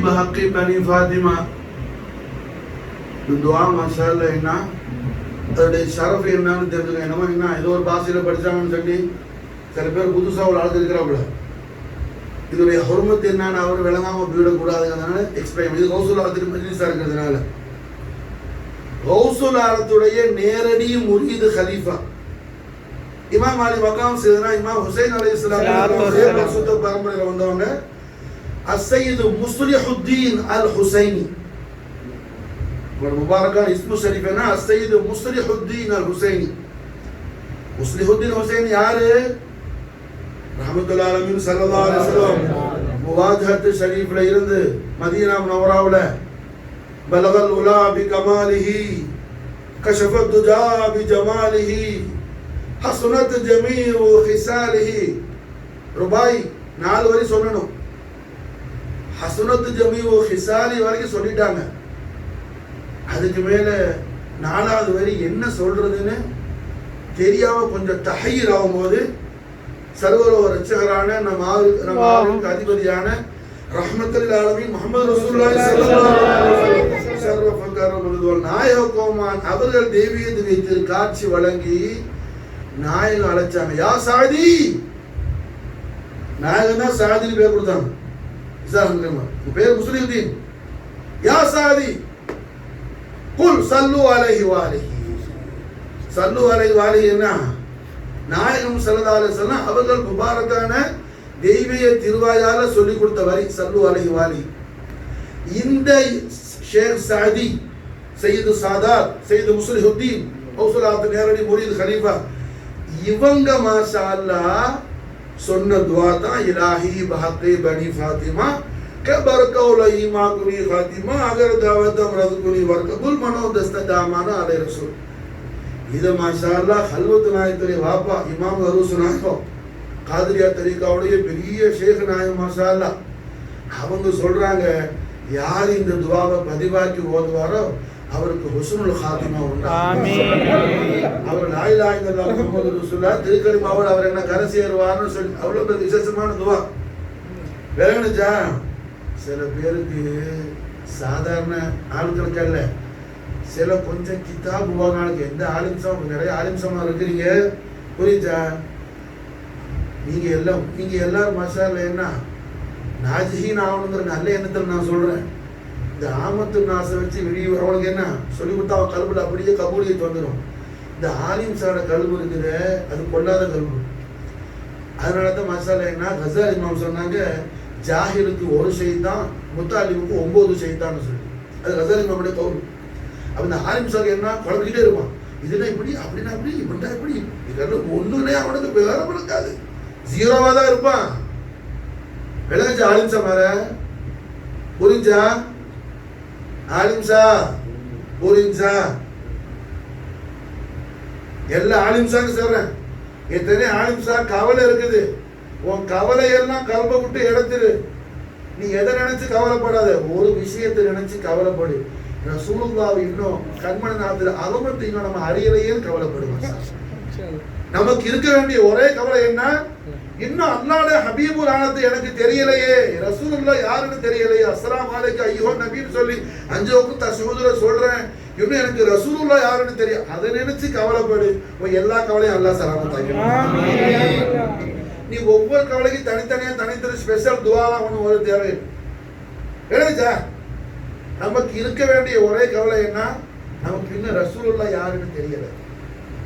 பஹக்கி பனி ஃபாத்திமா. இந்த துஆ மாஷாஅல்லாஹ் என்ன அதோடைய ஷரஃப் என்னன்னு தெரிஞ்சுக்க. என்னமோ என்ன ஏதோ ஒரு பாஷையில் படித்தாங்கன்னு சொல்லி சில பேர் புதுசாக ஒரு ஆளுக்கு இருக்கிறாப்புல. இதோடைய ஹுர்மத் என்னன்னு அவர் விளங்காமல் போயிடக்கூடாதுங்கிறதுனால எக்ஸ்பிளைன். இது கௌசுல் ஆலத்துக்கு மஜ்லிஸாக இருக்கிறதுனால கௌசுல் ஆலத்துடைய நேரடி முரீது ஹலீஃபா இமாம் அலி மகாம் செய்தனா இமாம் ஹுசைன் அலைஹிஸ்ஸலாம் சுத்த பரம்பரையில் வந்தவங்க அஸ்ஸையீது முஸ்லிஹுத்தீன் அல் ஹுசைனி. முபாரக்கான இஸ்மு ஷரீஃப் என்ன? அஸ்ஸையீது முஸ்லிஹுத்தீன் அல் ஹுசைனி. முஸ்லிஹுத்தீன் ஹுசைன் யாரு? ரஹ்மத்துல்லாஹி அலைஹி ஸல்லல்லாஹு அலைஹி வஸல்லம் முவாஜஹத் ஷரீஃப்ல இருந்து மதீனா முனவராவுல பலகல் உலா பி கமாலிஹி கஷஃபத் துஜா பி ஜமாலிஹி ஹஸ்னத் ஜமீஉ ஹிசாலிஹி. ரூபாய் 4 வரி சொல்லணும். ஹஸ்னத் ஜமீஉ ஹிசாலி வரைக்கும் சொல்லிட்டாங்க. அதுக்கு மேல 4வது வரி என்ன சொல்றதுன்னு தெரியாம கொஞ்சம் தஹீர் ஆகும்போது சர்வரோக ரட்சகரான நம்ம அதிபதியான ரஹ்மத்துல் ஆலமீன் முஹம்மது ரசூலுல்லாஹி ஸல்லல்லாஹு அலைஹி வஸல்லம் சர்வஃபகரமுல் நாயகோமான் அவர்கள் தெய்வீகத்தை வைத்து காட்சி வழங்கி நாயகம் அழைச்சாங்க. யா சாதி, நாயகம் தான் சாதின்னு பேர் கொடுத்தாங்க. பேர் முஸ்லிஹுத்தீன். யா சாதி குல் சல்லு அலைஹி வாலிஹி. சல்லு அலைஹி வாலிஹி என்ன? நாயகம் ஸல்லல்லாஹு அலைஹி வஸல்லம் அவர்கள் முபாரக்கான தெய்வீக திருவாயால சொல்லிக் கொடுத்த வரி சல்லு அலைஹி வாலிஹி. இந்த ஷேக் சாதி, சையது சாதாத், சையது முஸ்லிஹுத்தீன் கௌசுல் நேரடி முரீத் ஹலீஃபா இவங்க மாஷா அல்லாஹ் சொன்ன துஆ தான் இலாஹி பஹக்கி பனி ஃபாத்திமா கபர்கௌல ஈமா குனி ஃபாத்திமா அகர் தாவதம் ரதுகுனி வர்கபுல் மனோ தஸ்ததாமான அலை ரசூல். இது மாஷா அல்லாஹ் ஹல்வத் நாயகத்துடைய வாப்பா இமாம் அரூஸ் நாயகம் காதிரியா தரீகாவுடைய பெரிய ஷேக் நாயகம் மாஷா அல்லாஹ். அவங்க சொல்றாங்க யார் இந்த துஆவை பதிவாக்கி ஓதுவாரோ அவருக்கு ஹுஸ்னுல் ஹாத்திமா உண்டு. அவர் லா இலாஹ இல்லல்லாஹ் முஹம்மது ரசூலுல்லாஹ் திருக்கலிமாவோட அவர் என்ன கரை சேருவார்னு சொல்லி அவ்வளவு விசேஷமான துஆ. வேறனுச்சா சில பேருக்கு சாதாரண ஆளுங்களுக்கு அல்ல, சில கொஞ்சம் கிதாப் உலகாளுக்கு எந்த ஆலிம்சம் நிறைய ஆலிம்சமா இருக்கிறீங்க புரியுதா? நீங்க எல்லாரும் மசாலா என்ன நாஜிஹீன் ஆகணுங்கிற நல்ல எண்ணத்தில் நான் சொல்றேன். இந்த ஆமத்து நாசை வச்சு வெளியே அவனுக்கு என்ன சொல்லி கொடுத்தா அவன் கல்வியில் அப்படியே கபூலியத்து வந்துடும். இந்த ஆலிம்ஸோட கல்வி இருக்குது அது கொள்ளாத கல்வி. அதனால தான் மசாலா என்ன கசாலி இமாம் சொன்னாங்க ஜாஹிலுக்கு ஒரு ஷைத்தான் முத்தாலிமுக்கு 9 ஷைத்தான்னு சொல்லி. அது கசாலி இமாமுடைய கவுல். அப்ப இந்த ஆலிம்ஸாக என்ன குழம்பிக்கிட்டே இருப்பான். இதுனா இப்படி அப்படின்னா அப்படி இப்படின்னா இப்படி இதெல்லாம் ஒண்ணுனே அவனுக்கு விவரம் இருக்காது, ஜீரோவா தான் இருப்பான். விளங்குச்சா ஆலிம்சா மாற? புரிஞ்சா ஆலிம்சா? புரிஞ்சா? எல்லா ஆலிம்சாக்கு சொல்றேன். எத்தனை ஆலிம்சா கவலை இருக்குது. உன் கவலையெல்லாம் கல்ப விட்டு எடுத்துரு. நீ எதை நினைச்சு கவலைப்படாத, ஒரு விஷயத்தை நினைச்சு கவலைப்படு. ரசூலுல்லாஹ் இன்னும் கண்மணி நாத்துல அகமத்து இன்னும் நம்ம அறியலையேன்னு கவலைப்படுவோம். நமக்கு இருக்க வேண்டிய ஒரே கவலை என்ன? இன்னும் அல்லாஹ்வுடைய ஹபீபுல் ஆனது எனக்கு தெரியலையே, ரசூலுல்லாஹ் யாருன்னு தெரியலையே, அஸ்ஸலாமு அலைக்கும் ஐயோ நபின்னு சொல்லி 5 வக்த் தஷ்ஹூதுல சொல்றேன், இன்னும் எனக்கு ரசூலுல்லாஹ் யாருன்னு தெரியும். அதை நினைச்சு கவலைப்படு. எல்லா கவலையும் அல்லாஹ் சலாமத்தாக்கி. நீ ஒவ்வொரு கவலைக்கும் தனித்தனி ஸ்பெஷல் துஆலாம் ஒன்றும் ஒரு தேவை எழுதா. நமக்கு இருக்க வேண்டிய ஒரே கவலை என்ன? நமக்கு இன்னும் ரசூலுல்லாஹ் யாருன்னு தெரியல.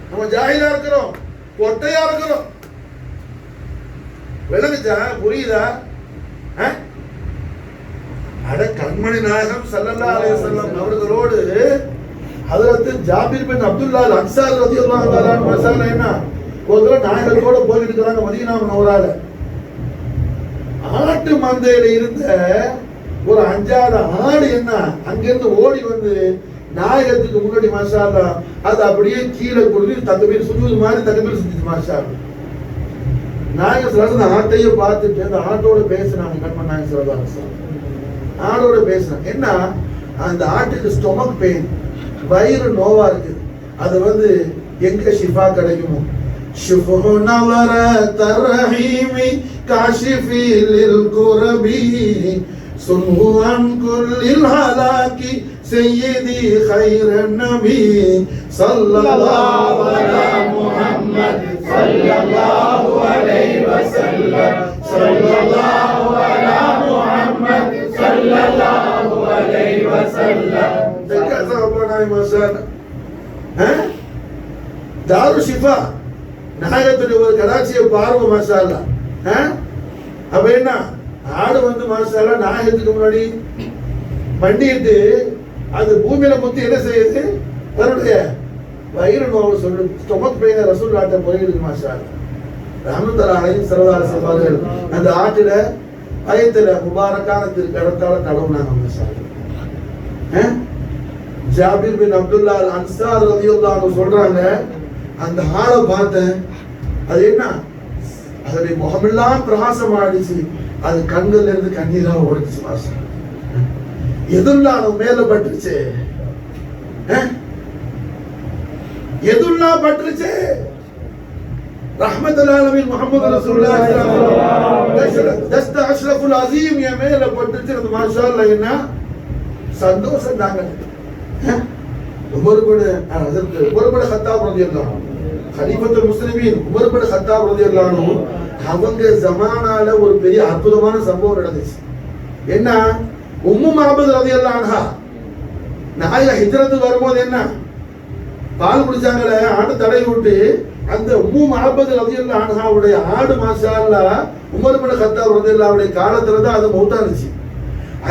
நம்ம ஜாஹிலா இருக்கிறோம், கொட்டையா இருக்கிறோம். விளங்குச்சா? புரியுதா? அட கண்மணி நாயகம் ஸல்லல்லாஹு அலைஹி வஸல்லம் அவர்களோடு ஹஜ்ரத் ஜாபிர் பின் அப்துல்லா அல் அன்சாரி ரலியல்லாஹு தஆலா மசாலா என்ன ஒரு தடவை நாயகத்தோட போயிட்டு இருக்கிறாங்க மதீனா முனவரால. ஆட்டு மந்தையில இருந்த ஒரு 5-6 ஆடு என்ன அங்கிருந்து ஓடி வந்து நாயகத்துக்கு முன்னாடி மாஷா அல்லாஹ் அது அப்படியே கீழே கொடுத்து தக்பீர் சுஜூத் மாதிரி தக்பீர் செஞ்சுச்சு மாஷா அல்லாஹ். நாயகம் ஸல்லல்லாஹு அலைஹி வஸல்லம் ஆட்டையே பார்த்துட்டு அந்த ஆட்டோட பேசுனாங்க. கண்மணி நாயகம் ஸல்லல்லாஹு அலைஹி வஸல்லம் ஆடோட பேசுனாங்க. என்ன அந்த ஆட்டுக்கு ஸ்டொமக் பெயின், வயிறு நோவா இருக்கு, அது வந்து எங்க ஷிஃபா கிடைக்குமோ? ஷிஃபு நவர தர்ஹீமி காஷிஃபி லில் குரபி சுன்ஹு அன் குல்லில் ஹலாக்கி சையதி கைரன் நபி ஸல்லல்லாஹு அலா முஹம்மத் ஸல்லல்லாஹு அலைஹி வஸல்லம் ஸல்லல்லாஹு அலா முஹம்மத் ஸல்லல்லாஹு அலைஹி வஸல்லம். कैसा बनाए मसाला दारू शिफा நாயகத்துடைய ஒரு கடாட்சியை பார்வை மசாலா. அப்ப என்ன ஆடு வந்து மசாலா நாயகத்துக்கு முன்னாடி மண்டிட்டு அது பூமியில முத்தி என்ன செய்யுது, தன்னுடைய வயிறு நோவு சொல்லு ஸ்டொமக் பெயின ரசூலுல்லாஹ்ட்ட போயிடுது மசாலா. ரஹ்மத்துல்லாஹி அலைஹி ஸல்லல்லாஹு அந்த ஆட்டுல பயத்துல முபாரக்கான திருக்கரத்தால தடவுனாங்க மசாலா. ஜாபிர் பின் அப்துல்லா அல் அன்சார் ரலியல்லாஹு அன்ஹு சொல்றாங்க, அந்த ஆளை பார்த்தேன், அது என்ன அதனுடைய முகமெல்லாம் பிரகாசம் ஆடிச்சு, அது கண்கள்ல இருந்து கண்ணீரா ஓடிச்சு வாசம். எதுல்லாம் மேல பட்டுருச்சு, எதுல்லாம் பட்டுருச்சு. ரஹ்மத்துல் ஆலமீன் முஹம்மது ரசூலுல்லாஹி ஸல்லல்லாஹு அலைஹி வஸல்லம் தஸ்த அஷ்ரஃபுல் அஸீம் ய மேல பட்டுருச்சு. அது மாஷாஅல்லாஹ் என்ன சந்தோஷம் தாங்க. உமர் பின் கத்தாப் ரலியல்லாஹு அன்ஹு கலீஃபத்துல் முஸ்லிமீன் உமர் பின் கத்தாப் ரலியல்லாஹு அன்ஹு அவங்க ஜமானால ஒரு பெரிய அற்புதமான சம்பவம் நடந்துச்சு. என்ன, உம்மு மஹ்மத் ரலியல்லாஹு அன்ஹா நாயக ஹிஜ்ரத்துக்கு வரும்போது என்ன பால் குடிச்சாங்களே, ஆடு தடை விட்டு அந்த உம்மு மஹ்மத் ரலியல்லாஹு அன்ஹாவுடைய ஆடு மாஷாஅல்லாஹ் உமர் பின் கத்தாப் ரலியல்லாஹு அன்ஹுடைய காலத்துல தான் அது மௌத்தானுச்சு.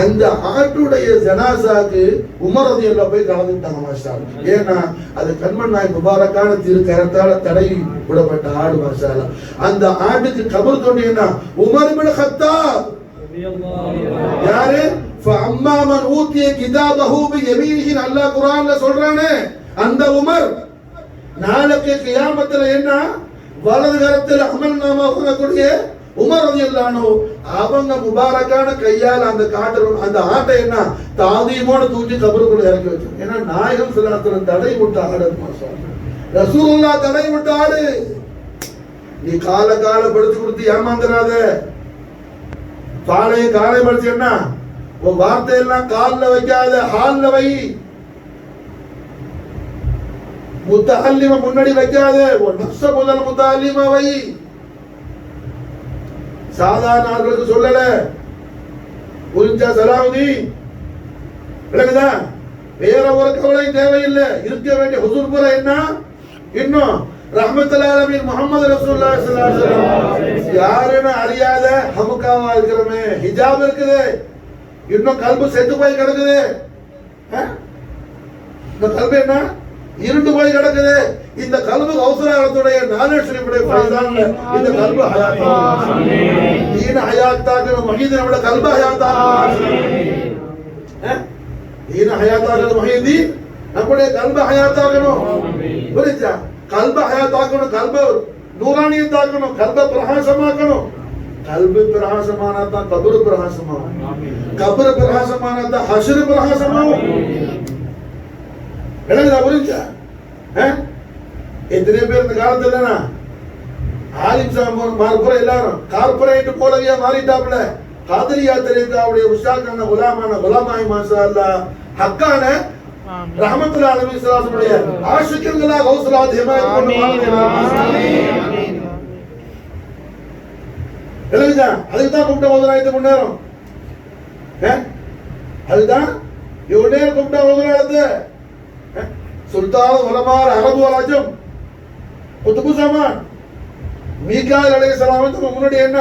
அந்த ஆட்டுடைய ஜனாசாக்கு உமர் ரலியல்லாஹு போய் கலந்துட்டாங்க மாஷாஅல்லாஹ். ஏன்னா அது கண்மன் நாய் முபாரக்கான திருக்கரத்தால தடை விடப்பட்ட ஆடு மாஷாஅல்லாஹ். அந்த ஆட்டுக்கு கபர் தோண்டினா உமர் இப்னு கத்தாப் யாரு ஃபஅம்மா மன் ஊதிய கிதாபஹு பியமீனிஹி அல்லாஹ் குர்ஆன்ல சொல்றானே, அந்த உமர் நாளைக்கு கியாமத்துல என்ன வலது கரத்தில் அமல் நாமா கூடிய உமர் ரலியல்லாஹு அன்ஹு அவங்க முபாரக்கான கையால் அந்த காட்டணும் அந்த ஆட்டை என்ன தாதீமோட தூக்கி கபருக்குள்ள இறக்கி வச்சு. ஏன்னா நாயகம் ஸல்லல்லாஹு அலைஹி வஸல்லம் தடை விட்ட ஆடு ரசூலுல்லாஹ் தடை விட்ட ஆடு. நீ கால படுத்து கொடுத்து ஏமாந்துடாத. காலை படுத்து என்ன உன் வார்த்தையெல்லாம் கால்ல வைக்காத, ஹால்ல வை. முத்தஅல்லிம முன்னாடி வைக்காத, நஃப்ஸ முதல் முத்தஅல்லிம வை. சாதாரண ஆட்களுக்கு சொல்லல. புரிஞ்சா சலாவுதீன் விளங்குதா? வேற ஒரு கவலை தேவையில்லை. இருக்க வேண்டிய ஹுசூர் புற என்ன, இன்னும் ரஹ்மத்துல் ஆலமீன் முஹம்மது ரசூலுல்லாஹி ஸல்லல்லாஹு அலைஹி வஸல்லம் யாருன்னு அறியாத ஹமுகாவா இருக்கிறமே, ஹிஜாப் இருக்குது, இன்னும் கல்பு செத்து போய் கிடக்குது. இந்த கல்பு என்ன இருண்டு போய் கிடக்குது. இந்த கல்பு கௌசலாத்துடைய நாலேஜ் ஷரீஃபுடைய ஃபைதான்ல இந்த கல்பு ஹயாத்தாக்கணும். தீன் ஹயாத்தாக்கணும். மஹீதீன் நம்மளோட கல்பு ஹயாத்தாக்கணும். தீன் ஹயாத்தாக்கணும். மஹீதீன் நம்முடைய கல்பு ஹயாத்தாக்கணும். புரியுதா? கல்பு ஹயாத்தாக்கணும். கல்பு நூரானியத்தாக்கணும். கல்பு பிரகாசமாக்கணும். கல்பு பிரகாசமானா தான் கபரு பிரகாசமாகும். கபரு பிரகாசமானா தான் ஹஷ்ர் பிரகாசமாகும். புரிஞ்சா? எத்தனை பேர் இந்த காலத்துல ஆலிம் சாம்பூர் எல்லாரும் கார்பரேட் போலவே மாறிட்டாப்ல. காதரியா தெரிந்தாவுடைய உஷாக்கான குலாமான குலாமாய் மாஷா அல்லாஹ் ஹக்கான ரஹ்மத்துல்லாஹி அலைஹி ஸலாத்துடைய ஆஷிக்குகளா கௌசலாத் ஹிமாயத் பண்ணுவாங்க. ஆமீன். எழுதுங்க. அதுக்கு தான் கூப்பிட்ட முதலாயிரத்து முன்னேறும். அதுதான் இவ்வளவு நேரம் கூப்பிட்ட முதலாயிரத்து சுல்தான் உலமார் அரபு அலஜம் குதுபு ஜமான் மீகாயில் அலைஹிஸ்ஸலாம் வந்து முன்னாடி என்ன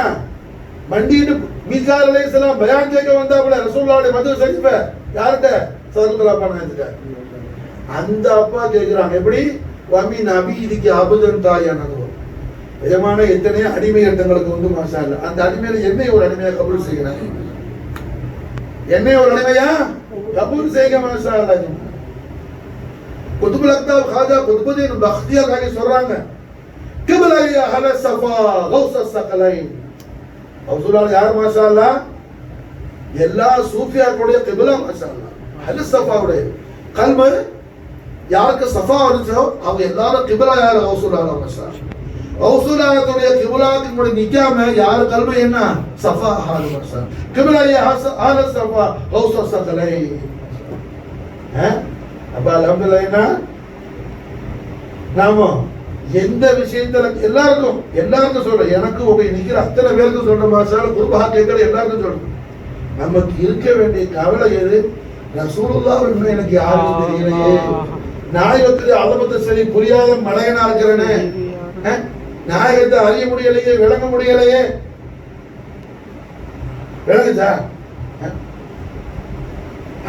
மண்டிட்டு மீகாயில் அலைஹிஸ்ஸலாம் பயான் கேட்க வந்தாப்புல ரசூலுல்லாஹி மது ஷரீஃப யார்கிட்ட ஸல்லல்லாஹு அலைஹி வஸல்லம் அந்த அப்பா கேக்குறாங்க, எப்படி வமி நபி இதுக்கு அபுதன் தாயானது எஜமான எத்தனை அடிமை இடங்களுக்கு வந்து மாஷா அல்லாஹ் அந்த அடிமையில என்னை ஒரு அடிமையா கபூல் செய்கிறாங்க. என்னை ஒரு அடிமையா கபூல் செய்க மாஷா அல்லாஹ். குதுபுல் அக்தாப் காஜா குதுபுதீன் பக்தியார் காகி சொல்றாங்க, கிப்லா அஹ்ல ஸஃபா கௌஸ் ஸகலைன். ரசூலுல்லாஹ் யார் மாஷா அல்லாஹ் எல்லா சூஃபியாக்களுடைய கிப்லா மாஷா அல்லாஹ். அஹ்ல ஸஃபாவுடைய கல்பு யாருக்கு ஸஃபா வந்துச்சோ அவங்க எல்லாரும் கிப்லா யார் ரசூலுல்லாஹ் மாஷா அல்லாஹ். ரசூலுல்லாஹ்வுடைய கிப்லாக்கு முடி நிக்காம யார் கல்வி என்ன சஃபா ஹால் வர்சா கிப்லாயே ஹால சஃபா கௌஸ சகலை அப்ப அல்ஹம்துலில்லாஹ் என்ன நாம எந்த விஷயத்துல எல்லாருக்கும் சொல்றேன், எனக்கு உங்க நிக்கிற அத்தனை பேருக்கு சொல்ற மாசால குர்பா கேட்கிற எல்லாருக்கும் சொல்றேன், நமக்கு இருக்க வேண்டிய கவலை எது? ரசூலுல்லாஹ் இன்னும் எனக்கு யாரும் தெரியலையே, நாயகத்துடைய அலமத்தை சரி புரியாத மலையனா இருக்கிறேனே, நாயகத்தை அறிய முடியலையே, விளங்க முடியலையே. விளங்குச்சா?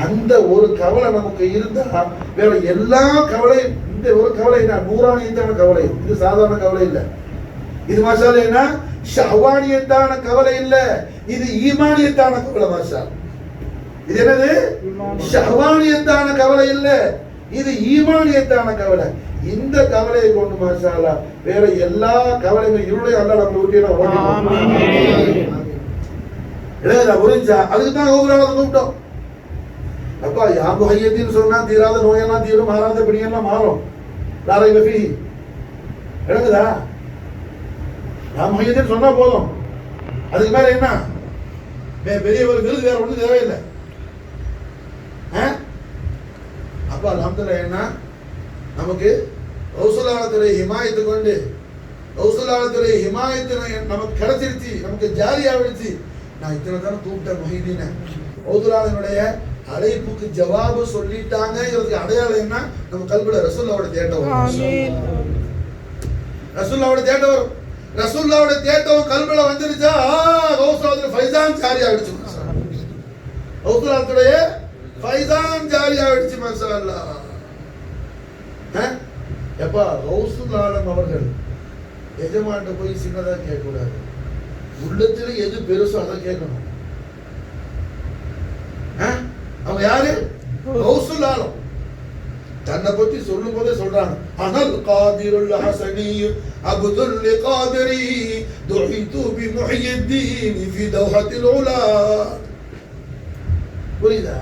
அந்த ஒரு கவலை நமக்கு இருந்தா வேற எல்லா கவலையும், இந்த ஒரு கவலை என்ன நூறானியத்தான கவலை, இது சாதாரண கவலை இல்ல. இது மாஷால என்ன ஷஹ்வானியத்தான கவலை இல்ல, இது ஈமானியத்தான கவலை. மாஷா இது என்னது? ஷஹ்வானியத்தான கவலை இல்ல, இது ஈமானியத்தான கவலை. இந்த கவலையை கொண்டு மாஷாலா வேற எல்லா கவலையும் இருளை அல்லாஹ் நம்ம ஊட்டினா புரிஞ்சா? அதுக்கு தான் கூப்பிட்டோம். அப்பா யா முஹையத்தின்னு சொன்னா தீராத நோயெல்லாம் தீரும், மாறாத பிடியெல்லாம் மாறும். லாரை வஃபி விளங்குதா? யா முஹையத்தின்னு சொன்னா போதும், அதுக்கு மேல என்ன பெரிய ஒரு விருது வேற ஒன்றும் தேவையில்லை. அப்பா அல்ஹம்துலில்லாஹ் என்ன நமக்கு ரசூலுல்லாஹ்வுடைய ஹிமாயத்தை கொண்டு ரசூலுல்லாஹ்வுடைய ஹிமாயத்தை நமக்கு கிடைச்சிருச்சு, நமக்கு ஜாரியா விடுச்சு. நான் இத்தனை தானே கூப்பிட்டேன் முஹைதீனை, ரசூலுல்லாஹ்வுடைய அழைப்புக்கு ஜவாபு சொல்லிட்டாங்கிறதுக்கு அடையாளம் என்ன? நம்ம கல்வில ரசூலுல்லாஹ்வுடைய தேட்டம் வரும், ரசூலுல்லாஹ்வுடைய தேட்டம் வரும். ரசூலுல்லாஹ்வுடைய தேட்டம் கல்வில வந்துருச்சா ரசூலுல்லாஹ்வுடைய ஃபைசான் ஜாரி ஆயிடுச்சு. ரசூலுல்லாஹ்வுடைய ஃபைசான் ஜாரி ஆயிடுச்சு. மாஷாஅல்லாஹ். எப்பா ரசூலுல்லாஹ் அவர்கள் எஜமான்ட்ட போய் சின்னதா கேட்க கூடாது, உள்ளத்துல எது பெருசோ அதை கேட்கணும். அவன் யாரு? ரசூலுல்லாஹ். தன்னை பத்தி சொல்லும் போதே சொல்றாங்க, அனல் காதிருல் ஹஸனி அப்துல் லிகாதிரி துஹிது பி முஹியத்தீன் ஃபி தௌஹத்தில் உலா. புரியுதா?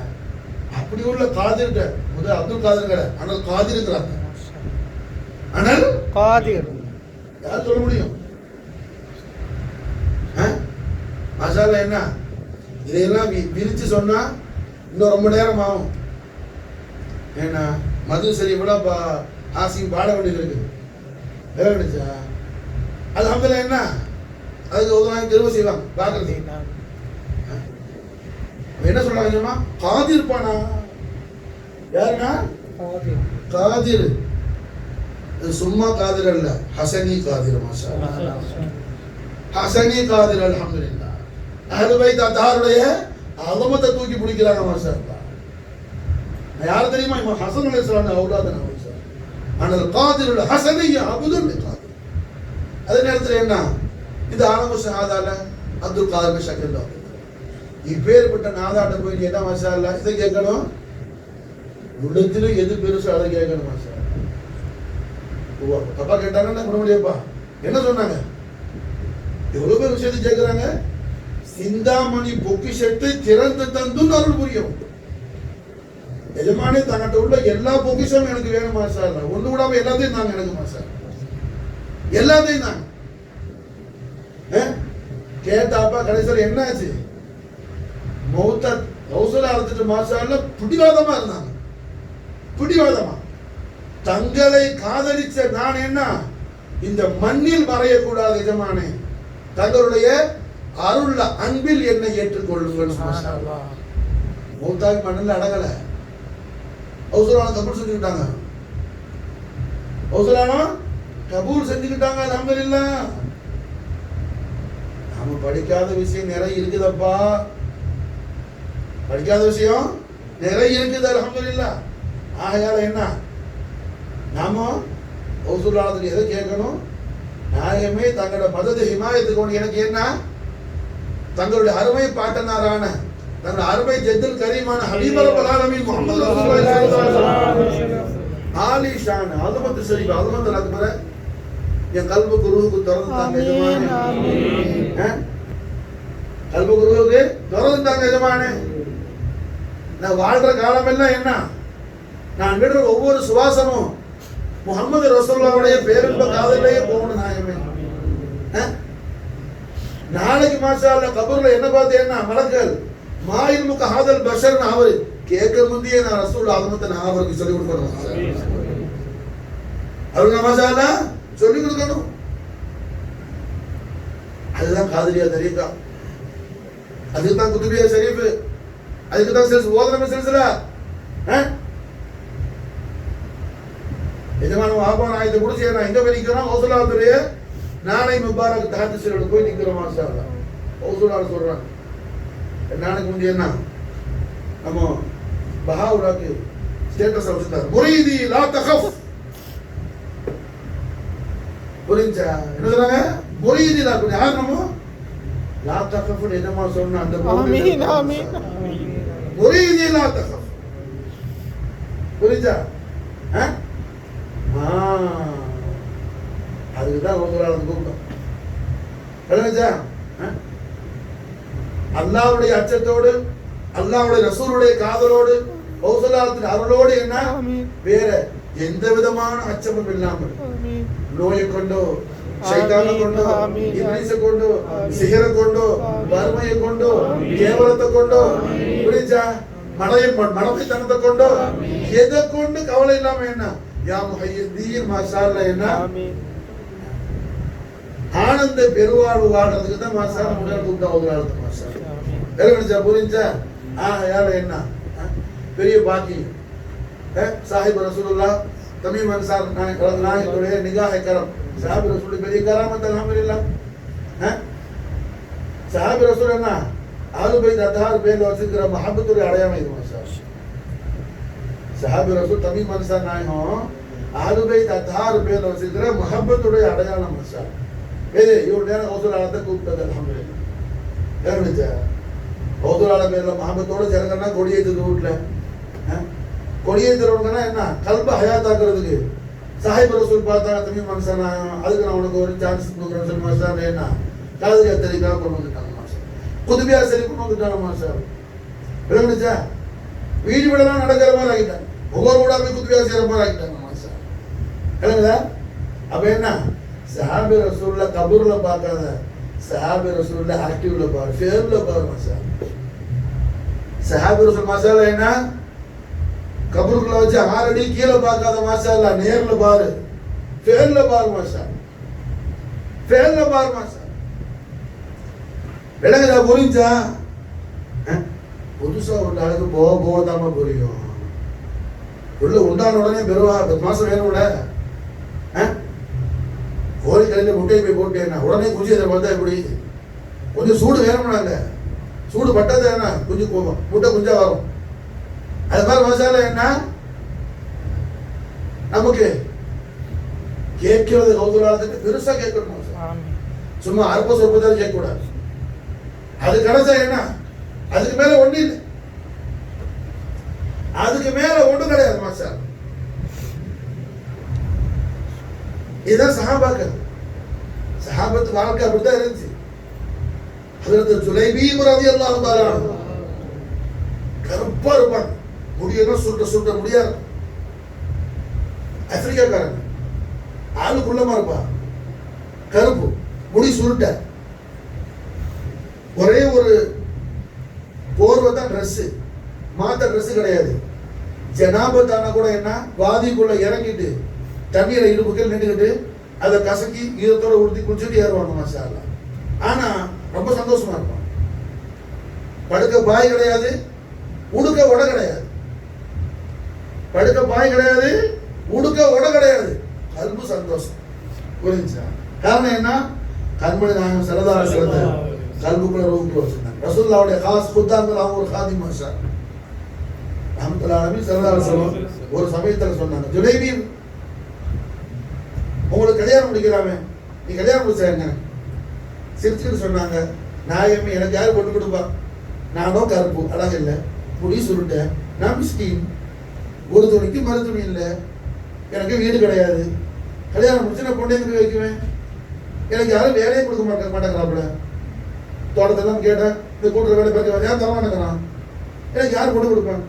அப்படி உள்ள காதிர்ட்ட முதல் அப்துல் காதிர்ங்கற அனல் காதிர்ங்கறாங்க. அனல் காதிர் யார் சொல்ல முடியும்? மாஷாஅல்லாஹ். என்ன இதெல்லாம் விரிச்சு சொன்னா இன்னும் ரொம்ப நேரம் ஆகும். ஏன்னா மது சரி கூட ஆசியும் பாட வேண்டியது இருக்கு. வேறடிச்சா அல்ஹம்துலில்லாஹ். என்ன அதுக்கு உதவாங்க திரும்ப செய்வாங்க பார்க்கறது. என்ன சொல்றாங்க தெரியுமா? காதிர் பானா யாருன்னா காதிர். சும்மா காதிர் அல்ல, ஹசனி காதிர். மாஷாஅல்லாஹ் ஹசனி காதிர். அல்ஹம்துலில்லாஹ். அஹ்லுல் பைத் அத்தாருடைய அலமத்தை தூக்கி பிடிக்கிறாங்க. மாஷாஅல்லாஹ். யார் தெரியுமா? இமாம் ஹசன் அலைஹிஸ்ஸலாம் அவுலாதன மாஷா. அனல் காதிருல் ஹஸனி அப்துல் லிகாதிர். அதே நேரத்தில் என்ன இந்த ஆலமு ஷஹாதால அப்துல் காதிர் ஷக்கீல் இப்பேற்பட்ட நாதாட்ட போய் கேட்டா மாஷாஅல்லாஹ் இதை கேட்கணும். உள்ளத்துல எது பெருசோ அதை கேட்கணும். மாஷாஅல்லாஹ். தப்பா கேட்டாங்கன்னா பண்ண முடியாப்பா. என்ன சொன்னாங்க? எவ்வளவு பேர் விஷயத்தை கேட்கிறாங்க. சிந்தாமணி பொக்கிஷத்தை திறந்து தந்துன்னு அருள் புரியும். எஜமானே தங்கிட்ட உள்ள எல்லா பொக்கிஷமும் எனக்கு வேணும். மாஷாஅல்லாஹ். ஒண்ணு கூடாம எல்லாத்தையும் தாங்க எனக்கு. மாஷாஅல்லாஹ் எல்லாத்தையும் தாங்க. கேட்டாப்பா கடைசியில் என்ன ஆச்சு? மௌத்த ரசூலுல்லாஹ் அழைச்சிட்டு மாஷாஅல்லாஹ் பிடிவாதமா இருந்தாங்க. பிடிவாதமா தங்களை காதலிச்ச நான் என்ன இந்த மண்ணில் மறையக்கூடாது எஜமானே, தங்களுடைய அருள்ல அன்பில் என்னை ஏற்றுக்கொள்ளுங்கள். மாஷாஅல்லாஹ். மௌத்தாவி மண்ணில் அடங்கல. ரசூலுல்லாஹ் கபூல் செஞ்சுக்கிட்டாங்க. ரசூலுல்லாஹ் கபூல் செஞ்சுக்கிட்டாங்க. அல்ஹம்துலில்லாஹ். நாம படிக்காத விஷயம் நிறைய இருக்குதப்பா. படிக்காத விஷயம் நிறைய இருக்குது. அல்ஹம்துலில்லாஹ். ஆகையால என்ன நாம ரசூலுல்லாஹ் எதை கேட்கணும்? நாயகமே தங்களோட மதத்தை ஹிமாயத்துக்கு கொண்டு எனக்கு என்ன தங்களுடைய அருமை பாட்டனாரான தங்களுடைய அருமை ஜெத்துல் கரீமான ஹபீபர் ரப்பல் ஆலமீன் முஹம்மது ரசூலுல்லாஹி ஸல்லல்லாஹு அலைஹி வஸல்லம் ஆலி ஷான் அஸமத் ஷரீஃப் அஸமத் அக்பர என் கல்புக்கு ரூஹுக்கு திறந்து தாங்க எஜமானே. ஆமீன். கல்புக்கு ரூஹுக்கு திறந்து தாங்க எஜமானே. நான் வாழ்ற காலம் எல்லாம் என்ன நான் விடுற ஒவ்வொரு சுவாசமும் முஹம்மது ரசூலுல்லாஹ்வுடைய பேரின்ப காதலையே போகணும். நாயகமே நாளைக்கு மாஷா அல்லாஹ் கபர்ல என்ன பார்த்து என்ன மலக்கள் மாயில் முக ஹாதல் பஷர் அவரு கேட்க முந்தையே நான் ரசூல் ஆதமத்தை நான் அவருக்கு சொல்லிக் கொடுக்கணும். அவருக்கு மாஷா அல்லாஹ் சொல்லிக் கொடுக்கணும். அதுதான் காதலியா தரீகா, அதுக்கு தான் குதுபியா ஷரீஃப், அதுக்கு தான் ஓதனமே சில்சிலா. எஜமான வாபான் ஆயத்தை முடிச்சு நான் எங்க போய் நிக்கிறோம்? ஹவுசுல்லாவுடைய நாளை முபாரக் தஹஜ்ஜுல போய் நிக்கிறோம். மாஷா அல்லாஹ் ஹவுசுல்லா சொல்றாங்க நாளைக்கு முந்தைய என்ன நம்ம பஹாவுல்லாக்கு ஸ்டேட்டஸ் வச்சிருந்தார், முரீதி லா தகஃப். புரிஞ்சா என்ன சொன்னாங்க? முரீதி லா தகஃப். யார் நம்ம லா தகஃப் என்னமா சொன்ன அந்த ஆமீன் ஆமீன் முரீதி லா தகஃப். புரிஞ்சா? அதுக்குதான் கூப்பிட்டோம். அல்லாஹ்வுடைய அச்சத்தோடு அல்லாஹ்வுடைய ரசூலுடைய காதலோடு கௌசலாத்தின் அருளோடு என்ன வேற எந்த விதமான அச்சமும் இல்லாமல் நோயை கொண்டோ ஷைத்தானை கொண்டோ இப்லீஸை கொண்டோ சிஹரை கொண்டோ வறுமையை கொண்டோ கேவலத்தை கொண்டோ புரிஞ்சா மடமைத்தனத்தை கொண்டோ எதை கொண்டு கவலை இல்லாம என்ன யா முஹய்யிதீன் மாஷா அல்லாஹ் என்ன ஆனந்த பெருவாழ்வு வாழ்றதுக்கு தான் மாஷா அல்லாஹ் முதல் கூப்பிட்டா ஓதுறாங்க. மாஷா அல்லாஹ் புரிஞ்சா? யார என்ன பெரிய பாக்கியம். சாஹிப் ரசூலுல்லாஹ் தமீம் அன்சார் நாயகத்துடைய நிகாஹ் கரம் சாஹிப் ரசூல் பெரிய கராமத் அல்ஹம்துலில்லாஹ். சாஹிப் ரசூல் என்ன ஆலு பைத் அத்தார் பேர்ல வச்சிருக்கிற மஹப்பத்துடைய அடையாளம் இது. மாஷா அல்லாஹ் சாஹிப் ரசூல் தமீம் அன்சார் நாயகம் ஆலு பைத் அத்தார் பேர்ல வச்சிருக்கிற மஹப்பத்துடைய அடையாளம். மாஷா அல்லாஹ் வேறு இவருடைய கௌசலாலத்தை கூப்பிட்டது அல்ஹம்துலில்லாஹ். ஏறிச்சா கௌசலால பேர்ல மஹப்பத்தோட ஜனங்கன்னா கொடியேற்றுது வீட்டுல. கொடியேற்றுறவங்கன்னா என்ன கல்ப ஹயாத்தாக்குறதுக்கு சாஹிப் ரசூல் பார்த்தாங்க தமீம் அன்சார் நாயகம், அதுக்கு நான் உனக்கு ஒரு சான்ஸ் கொடுக்குறேன்னு சொல்லி மாஷா அல்லாஹ் என்ன காதலியா தெரிவிக்காக கொண்டு வந்துட்டாங்க. மாஷா குதுபியா சரி கொண்டு வந்துட்டாங்க. மாஷா விளங்குச்சா? வீடு விடலாம் நடக்கிற மாதிரி ஆகிட்டாங்க. ஒவ்வொரு வீடா போய் குதுபியா செய்யற மாதிரி ஆகிட்டாங்க. மாஷா விளங்குதா? அப்ப என்ன சஹாபி ரசூல்ல கபூர்ல பார்க்காத சஹாபி ரசூல்ல ஆக்டிவ்ல பாரு, ஃபேர்ல பாரு. மாஷா சஹாபி ரசூல் மாஷா அல்லாஹ் என்ன கபூருக்குள்ள வச்சு 6 அடி கீழே பார்க்காத. மாஷா அல்லாஹ் நேர்ல பாரு, ஃபேர்ல பாரு. மாஷா ஃபேர்ல பாரு. மாஷா விளங்குதா? புரிஞ்சா? புதுசா ஒரு ஆளுக்கு போக போகதாம புரியும். உள்ள உண்டான உடனே பெருவா மாசம் வேணும்ல. கோழி கலையில முட்டையை போய் போட்டேன்னா உடனே குஞ்சு இதை பார்த்தா எப்படி? கொஞ்சம் சூடு வேணும்னாங்க. சூடு பட்டது என்ன குஞ்சு போகும், முட்டை குஞ்சா வரும். அது மாதிரி மசாலா என்ன நமக்கு கேட்கிறது கௌதுலாலத்துக்கு பெருசா கேட்கணும். சும்மா அற்ப சொற்பதான் கேட்க கூடாது. அது கிடைச்சா என்ன அதுக்கு மேல ஒண்ணு இல்லை, அதுக்கு மேல ஒண்ணு கிடையாது. மாஷா இதுதான் சஹாபாக்கள். சஹாபத்து வாழ்க்கை அப்படித்தான் இருந்துச்சு. ஹஜ்ரத் ஜுலைபி ரலியல்லாஹு தஆலா கருப்பா இருப்பாங்க, முடியெல்லாம் சுருட்ட முடியாது. ஆப்பிரிக்காக்காரங்க ஆளு குள்ளமா இருப்பா, கருப்பு முடி சுருட்ட, ஒரே ஒரு போர்வை தான் ட்ரெஸ், மாத்த ட்ரெஸ் கிடையாது. ஜனாபத்தான கூட என்ன வாதிக்குள்ள இறங்கிட்டு தண்ணீரை இடுப்புகள் நின்றுக்கிட்டு அதை கசக்கி ஈரத்தோட உடுத்தி குளிச்சுட்டு ஏறுவாங்க. மாஷா அல்லாஹ். ஆனா ரொம்ப சந்தோஷமா இருப்பான். படுக்க பாய் கிடையாது, உடுக்க உடை கிடையாது. படுக்க பாய் கிடையாது, உடுக்க உடை கிடையாது. கல்பு சந்தோஷம். புரிஞ்சா? காரணம் என்ன? கண்மணி நாயகம் ஸல்லல்லாஹு அலைஹி வஸல்லம் கல்புக்குள்ள ரூஹுக்குள்ள வச்சிருந்தாங்க. ரசூலுல்லாஹ்வுடைய காஸ் குத்தாங்கள் அவங்க ஒரு காதி. மாஷா ரஹ்மத்துல்லாஹி அலைஹி ஸல்லல்லாஹு அலைஹி வஸல்லம் ஒரு சமயத்துல சொன்னாங்க, ஜுலைபி உங்களுக்கு கல்யாணம் முடிக்கலாமே, நீ கல்யாணம் முடிச்சாங்க. சிரிச்சுட்டு சொன்னாங்க, நாயகமே எனக்கு யாரு பொண்ணு கொடுப்பா? நானும் கருப்பு அழகு இல்லை, முடி சுருட்ட, நான் மிஸ்கின், ஒரு துணிக்கு மறு துணி இல்லை, எனக்கு வீடு கிடையாது, கல்யாணம் முடிச்சு நான் பொண்ணை போய் வைக்குவேன், எனக்கு யாரும் வேலையே கொடுக்க மாட்டேங்கிறாப்புல, தோட்டத்தெல்லாம் கேட்டேன், இந்த கூட்டுற வேலை பார்க்க யாரும் தர மாட்டேங்கிறான், எனக்கு யார் பொண்ணு கொடுப்பாங்க?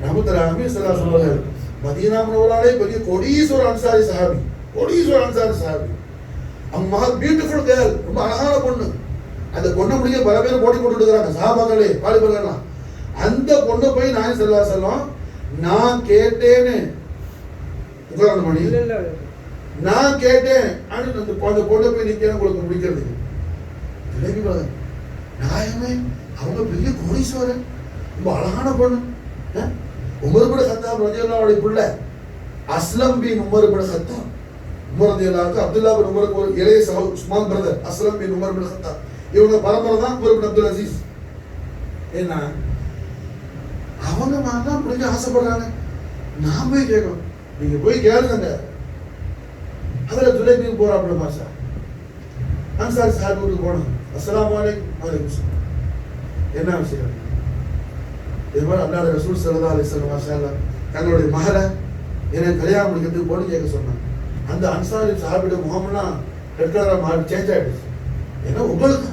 ரஹ்மத்துல்லாஹி சொல்லுவாங்க, மதீனா முனவராலே பெரிய கோடீஸ்வர அன்சாரி சஹாபி, கோடீஸ்வர அன்சாரி சஹாபி. அவங்க மகள் பியூட்டிஃபுல் கேர்ள், ரொம்ப அழகான பொண்ணு. அந்த பொண்ணை முடிக்க பல பேர் போட்டி போட்டு இருக்கிறாங்க, சஹாபாக்களே வாலிபர்கள்லாம். அந்த பொண்ணை போய் நாயகம் ஸல்லல்லாஹு அலைஹி வஸல்லம் நான் கேட்டேன்னு உதாரணம் பண்ணி நான் கேட்டேன் அந்த பொண்ணை போய் நிற்க உங்களுக்கு முடிக்கிறது நாயகமே அவங்க பெரிய கோடீஸ்வரன், ரொம்ப அழகான பொண்ணு. உமர் இப்னு கத்தாப் ரலியல்லாஹு அன்ஹு பிள்ளை அஸ்லம் பின் உமர் இப்னு கத்தாப். உமர் ரலியல்லாஹு அன்ஹு அப்துல்லா பின் உமருக்கு ஒரு இளைய சகோதரர் உஸ்மான் பிரதர் அஸ்லம் பின் உமர் இப்னு கத்தாப். இவங்க பரம்பரை தான் உமர் இப்னு அப்துல் அசீஸ். என்ன அவங்க தான் பிடிக்க ஆசைப்படுறாங்க, நான் போய் கேட்கணும். நீங்க போய் கேளுங்க. அதுல துலைபிக்கு போறாப்புல மாசா அன்சாரி சாஹிபுக்கு போனோம். அஸ்ஸலாமு அலைக்கும். வலைக்கும் ஸலாம். என்ன விஷயம்? இது மாதிரி அல்லாஹ் ரசூல் ஸல்லல்லாஹு அலைஹி வஸல்லம் மாஷாஅல்லாஹ் தங்களுடைய மகளை எனக்கு கல்யாணம் முடிக்கிறதுக்கு பொண்ணு கேட்க சொன்னாங்க. அந்த அன்சாரி சாஹிபுடைய முகம்லாம் ரெட் கலரா மாறி சேஞ்ச் ஆயிடுச்சு. ஏன்னா உங்களுக்கு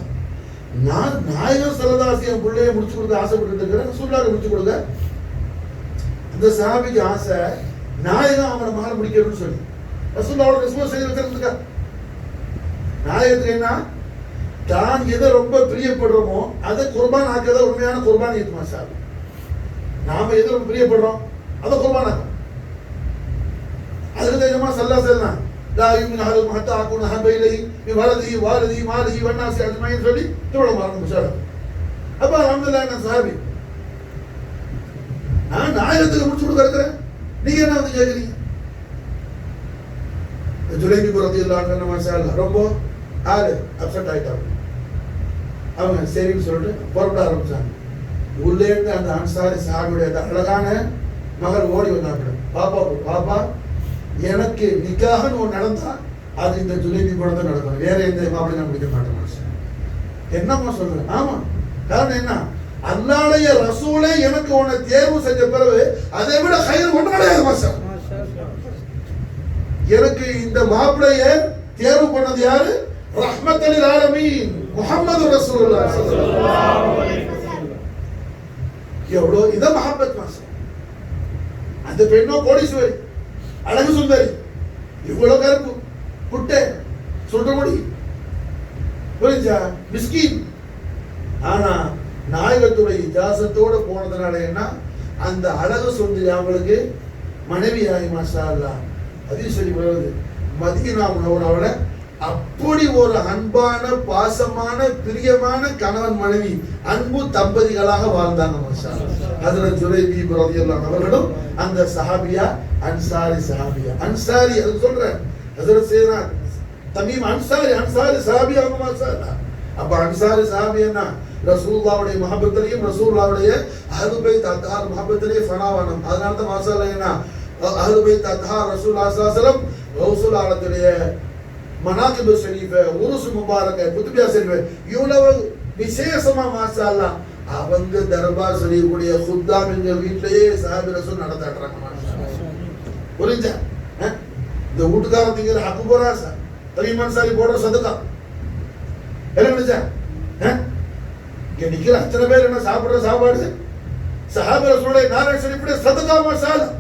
நான் நாயகம் ஸல்லல்லாஹு அலைஹி வஸல்லம் பிள்ளைய முடிச்சு கொடுக்க ஆசைப்பட்டு இருக்கிறேன், ரசூலுல்லாஹ் முடிச்சு கொடுங்க. அந்த சாஹிபிக்கு ஆசை நாயகம் அவங்கள மகளை முடிக்கணும்னு சொல்லி ரசூலுல்லாஹோட ரெஸ்பான்ஸ் செய்து வச்சிருந்துக்கா. நாயகத்துக்கு என்ன தான் எதை ரொம்ப பிரியப்படுறோமோ அதை குர்பான் ஆக்கத உண்மையான குர்பான் ஏத்துமா சார். நாம எதை ரொம்ப பிரியப்படுறோம் அதை குர்பான் ஆக்கும். அதுக்கு தெரியுமா சல்லா செல்லாம் லா யுமின் அஹதுக்கும் ஹத்தா அகூன அஹப்ப இலைஹி மின் வலதிஹி வாலிதிஹி மாலிஹி வன்னாஸி அஜ்மஈன் சொல்லி தோழ மாறணும் முஷாரா. அப்ப அல்ஹம்துலில்லாஹ் நான் சாஹிபி நான் நாயகத்துக்கு முடிச்சு கொடுக்க இருக்கிறேன், நீங்க என்ன வந்து கேட்குறீங்க? ஜுலைபி ரலியல்லாஹு அன்ஹு மாஷாஅல்லாஹ் ரொம்ப ஆளு அப்செட் ஆயிட்டாங்க. அவங்க சரின்னு சொல்லிட்டு புறப்பட ஆரம்பிச்சாங்க. உள்ளே இருந்து அந்த அன்சாரி சாஹிபுடைய அந்த அழகான மகள் ஓடி வந்தாங்க. பாப்பா பாப்பா எனக்கு நிக்காஹ்னு ஒன்று நடந்தா அது இந்த ஜுலைபி கூட தான் நடக்கும், வேற எந்த மாப்பிள்ளை நான் பிடிக்க மாட்டேன். என்னம்மா சொல்றேன்? ஆமா, காரணம் என்ன? அல்லாஹ்வுடைய ரசூலே எனக்கு உன்னை தேர்வு செஞ்ச பிறகு அதை விட ஹைர் ஒன்று கிடையாது மாஷா. எனக்கு இந்த மாப்பிள்ளைய தேர்வு பண்ணது யாரு? ரஹ்மத்துல் லில் ஆலமீன் முஹம்மது ரசூலுல்லாஹ் ஸல்லல்லாஹு அலைஹி வஸல்லம். எவ்வளவு இத மஹப்பத் மாஷா. அந்த பெண்ணோ கோடீஸ்வரி, அழகு சுந்தரி, இவ்வளவு கருப்பு குட்டை சொல்ற முடி புரிஞ்சா மிஸ்கின். ஆனா நாயகத்துடைய இஜாசத்தோட போனதுனால என்ன அந்த அழகு சுந்தரி அவங்களுக்கு மனைவி ஆகி மாஷா அல்லாஹ். ஹதீஸ் ஷரீஃப் வருது மதீனா முனவராவுல அப்படி ஒரு அன்பான பாசமான பிரியமான கணவன் மனைவி அன்பு தம்பதிகளாக வாழ்ந்தாங்க மாஷா அல்லாஹ். ஹஜ்ரத் ஜுலைபி ரலியல்லாஹு அன்ஹு அவர்களும் அந்த சஹாபியா அன்சாரி சஹாபியா அன்சாரி அது சொல்றேன் ஹஜ்ரத் சையதுனா தமீம் அன்சாரி அன்சாரி சஹாபியா அவங்க மாஷா அல்லாஹ். அப்ப அன்சாரி சஹாபியா ரசூலுல்லாஹ்வுடைய மஹப்பத்திலையும் ரசூலுல்லாஹ்வுடைய அஹ்லு பைத் அத்ஹார் மஹப்பத்திலே ஃபனாவானம். அதனால தான் மாஷா அல்லாஹ் என்ன அஹ்லு பைத் அத்ஹார் ரசூலுல்லாஹ் ஸல்லல்லாஹு அலைஹி வஸல்லம் கௌசுல் ஆலத்துடைய மனாகிப் ஷரீஃப் உருஸ் முபாரக் குத்பியா ஷரீஃப் இவ்வளவு விசேஷமா மாஷா அல்லாஹ் அவங்க தர்பார் ஷரீஃபுடைய குத்தாம் எங்க வீட்லயே சஹாபி ரசூல் நடத்தாட்றாங்க மாஷா அல்லாஹ். புரிஞ்சா? இந்த வீட்டுக்காரன் திங்கிற ஹக்கு போறாசா தமீம் அன்சாரி போடுற சதகா என்ன நினைச்சா? இங்க நிக்கிற அத்தனை பேர் என்ன சாப்பிடுற சாப்பாடு சஹாபி ரசூலுடைய நாராயண ஷரீஃபுடைய சதகா மாஷா அல்லாஹ்.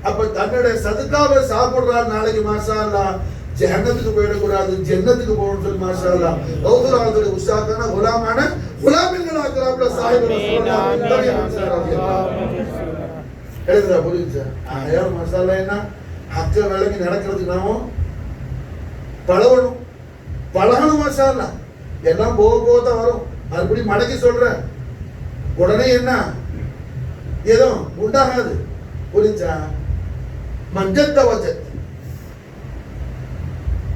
அப்ப தன்னுடைய சதகாவை சாப்பிடுறாரு நாளைக்கு மாஷா அல்லாஹ் ஜன்னத்துக்கு போயிடக்கூடாது, ஜன்னத்துக்கு போகணும்னு சொல்லி மாஷா அல்லாஹ் கௌசுல் ஆலத்துடைய உஸ்தாதான குலாமான குலாமின்கள் ஆக்குறாப்ல சாஹிப் எழுதுறா. புரியுது? ஆயா மாஷா அல்லாஹ் என்ன ஹக்க விளங்கி நடக்கிறதுக்கு நாமும் பழகணும் மாஷா அல்லாஹ். எல்லாம் போக போக தான் வரும். மறுபடியும் மடக்கி சொல்றேன், உடனே என்ன ஏதோ உண்டாகாது. புரிஞ்சா? மஞ்சத்த வச்சத்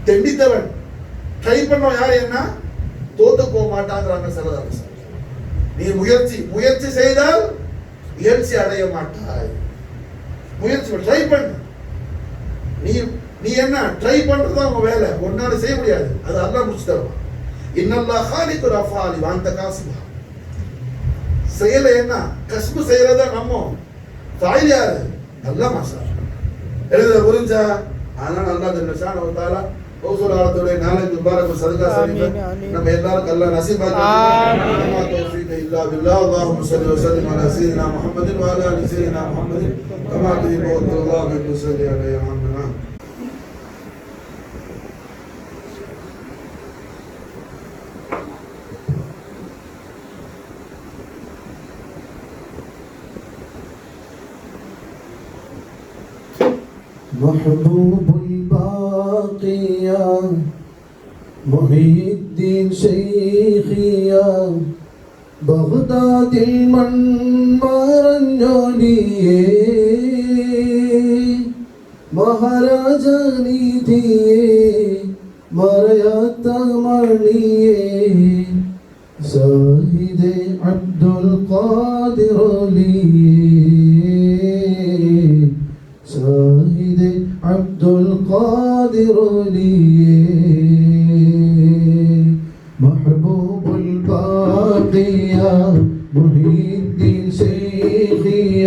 தெண்டித்தவன் ட்ரை பண்ணோம் யாரு என்ன தோத்து போக மாட்டாங்கிறாங்க சரதார். நீ முயற்சி செய்தால் முயற்சி அடைய மாட்டாய். முயற்சி ட்ரை பண்ண நீ என்ன ட்ரை பண்றது உங்க வேலை, ஒன்னால செய்ய முடியாது. அது அல்லாஹ் முடிச்சு தருவான். இன்னல்லாஹ் காலிகுல் அஃபாலி வ அன்த காசிபா. செயல என்ன கஸ்பு செய்யறத நம்ம ஃபைல் யாரு? அல்லாஹ் மாஷா எழுத. புரிஞ்சா? அதனால அல்லாஹ் ஜல்ல ஷானஹு வ தஆலா கௌசுல் ஆலத்துடைய நாளைக்கு முபாரக் சதகா ஷரீஃப் நம்ம எல்லாருக்கும் அல்லாஹ் நசீபாக்கி நம்ம தௌஃபீக் இல்லா பில்லாஹ். அல்லாஹும்ம ஸல்லி வ ஸல்லிம் அலா சய்யிதினா முஹம்மதின் வ அலா ஆலி சய்யிதினா முஹம்மதின் கமா துஹிப்பு வ தர்தா. محبوب الباقية محي الدين شيخيا بغداد മൺമറഞ്ഞോലിയേ മഹാരാജാനിധിയേ മറയാത്ത മണിയേ സാഹിദേ അബ്ദുൽ ഖാദിർ അലിയേ സാഹിദേ അബ്ദുൽ ഖാദിർ അലിയേ മഹബൂബുൽ ബാഖിയ മുഹീദ്ദീൻ ശൈഖിയ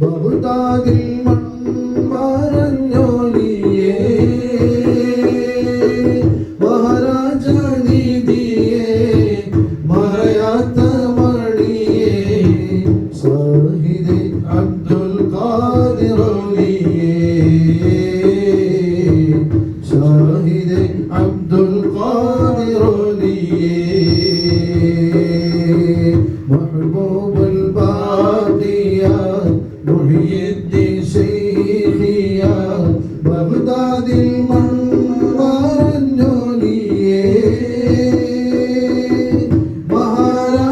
ബഗ്ദാദിൽ മൺമറഞ്ഞോലിയേ മഹാരാജാനിധിയേ മറയാത്ത മണിയേ സാഹിദേ അബ്ദുൽ ഖാദിർ അലിയേ സാഹിദേ അബ്ദുൽ ഖാദിർ محبوب الباقية محي الدين شيخيا بغداد المنورنجولية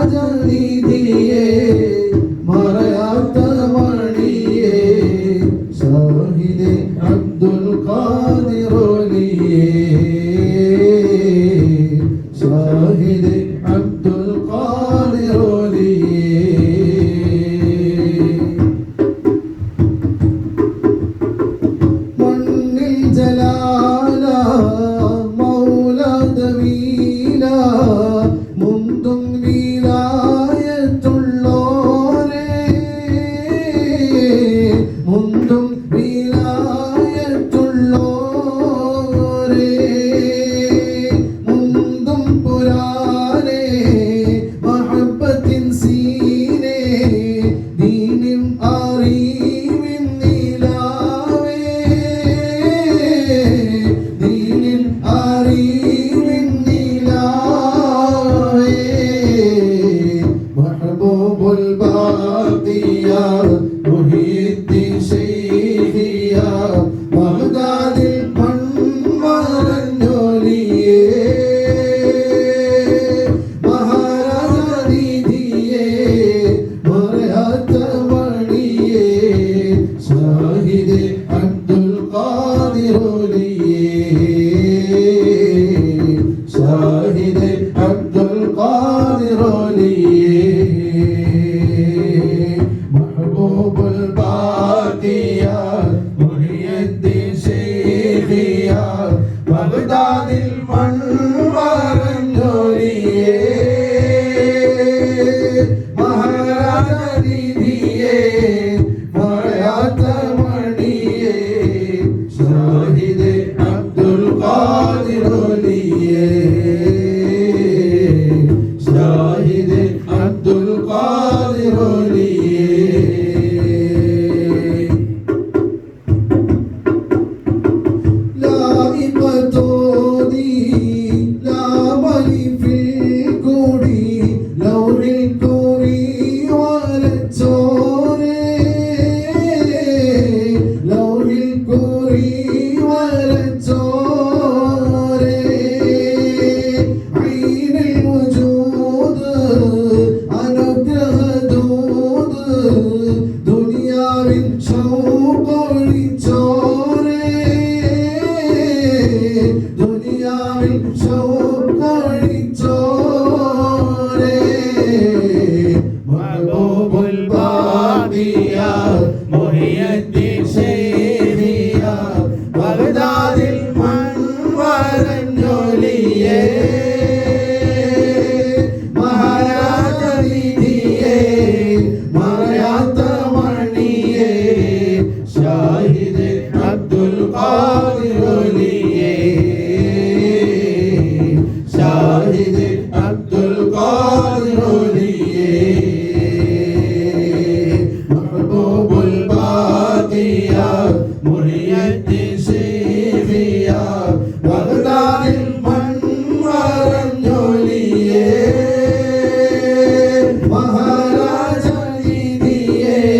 മഹാരാജാനിധിയേ മറയാത്ത മണിയേ സാഹിദേ അബ്ദുൽ ഖാദിർ അലിയേ സാഹിദേ അബ്ദുൽ ഖാദിർ അലിയേ മണ്ണിൽ ജലാല മൗല ദവീല മുന്തും വിലായത്തുള്ളോരേ മുന്തും വിലായത്തുള്ളോരേ മുന്തും പുരാനേ മഹബത്തിൻ സീനേ ദീനിൻ അറിവിൻ നിലാവേ ദീനിൻ അറിവിൻ നിലാവേ മഹബൂബുൽ ബാഖിയ മുഹീദ്ദീൻ ശൈഖിയ ബഗ്ദാദിൽ മൺമറഞ്ഞോലിയേ മഹാരാജാനിധിയേ മറയാത്ത മണിയേ സാഹിദേ അബ്ദുൽ ഖാദിർ അലിയേ സാഹിദേ അബ്ദുൽ ഖാദിർ അലിയേ മഹബൂബുൽ ബാഖിയ മുഹീദ്ദീൻ ശൈഖിയ ബഗ്ദാദിൽ മൺമറഞ്ഞോലിയേ മഹാരാജാനിധിയേ മറയാത്ത മണിയേ സാഹിദേ അബ്ദുൽ ഖാദിർ അലിയേ സാഹിദേ അബ്ദുൽ ഖാദിർ അലിയേ ലായിഖത്തോദി ലാമലി ഫിൽ കൂടി ലൗരിൽ കൂറി വരച്ചോരേ ലൗരിൽ കൂറി വരച്ചോരേ ഐനിൽ വജൂദ് അനുഗ്രഹദൂത് ദുനിയാവിൻ ഷൗഖൊളിച്ചോരേ ദുനിയാവിൻ ഷൗഖൊളിച്ചോരേ മഹബൂബുൽ ബാഖിയ മുഹീദ്ദീൻ ശൈഖിയ ബഗ്ദാദിൽ മൺമറഞ്ഞോലിയേ മഹാരാജാനിധിയേ മറയാത്ത മണിയേ സാഹിദേ അബ്ദുൽ ഖാദിർ അലിയേ സാഹിദേ അബ്ദുൽ ഖാദിർ അലിയേ മഹബൂബുൽ ബാഖിയ മുഹീദ്ദീൻ ശൈഖിയ ബഗ്ദാദിൽ മൺമറഞ്ഞോലിയേ മഹാരാജാനിധിയേ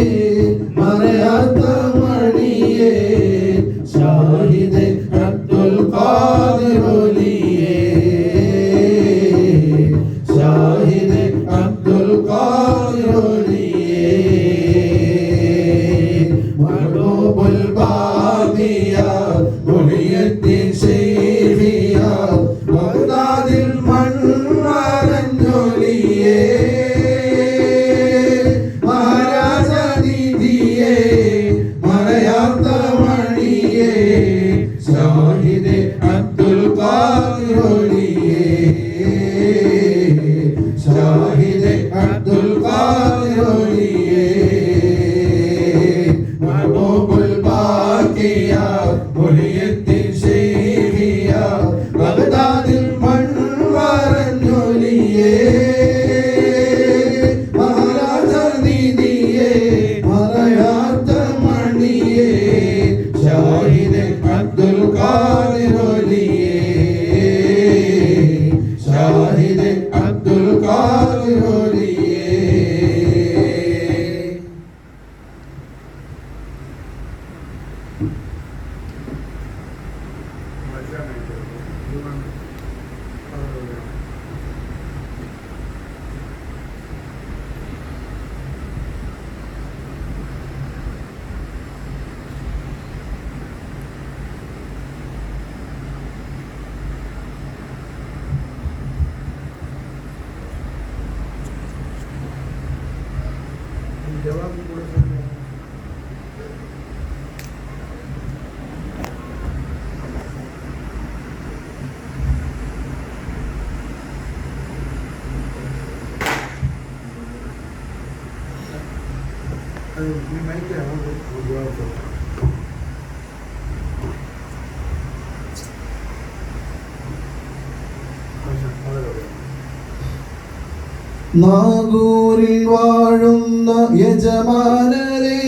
നാഗൂരിൽ വാഴുന്ന യജമാനരേ,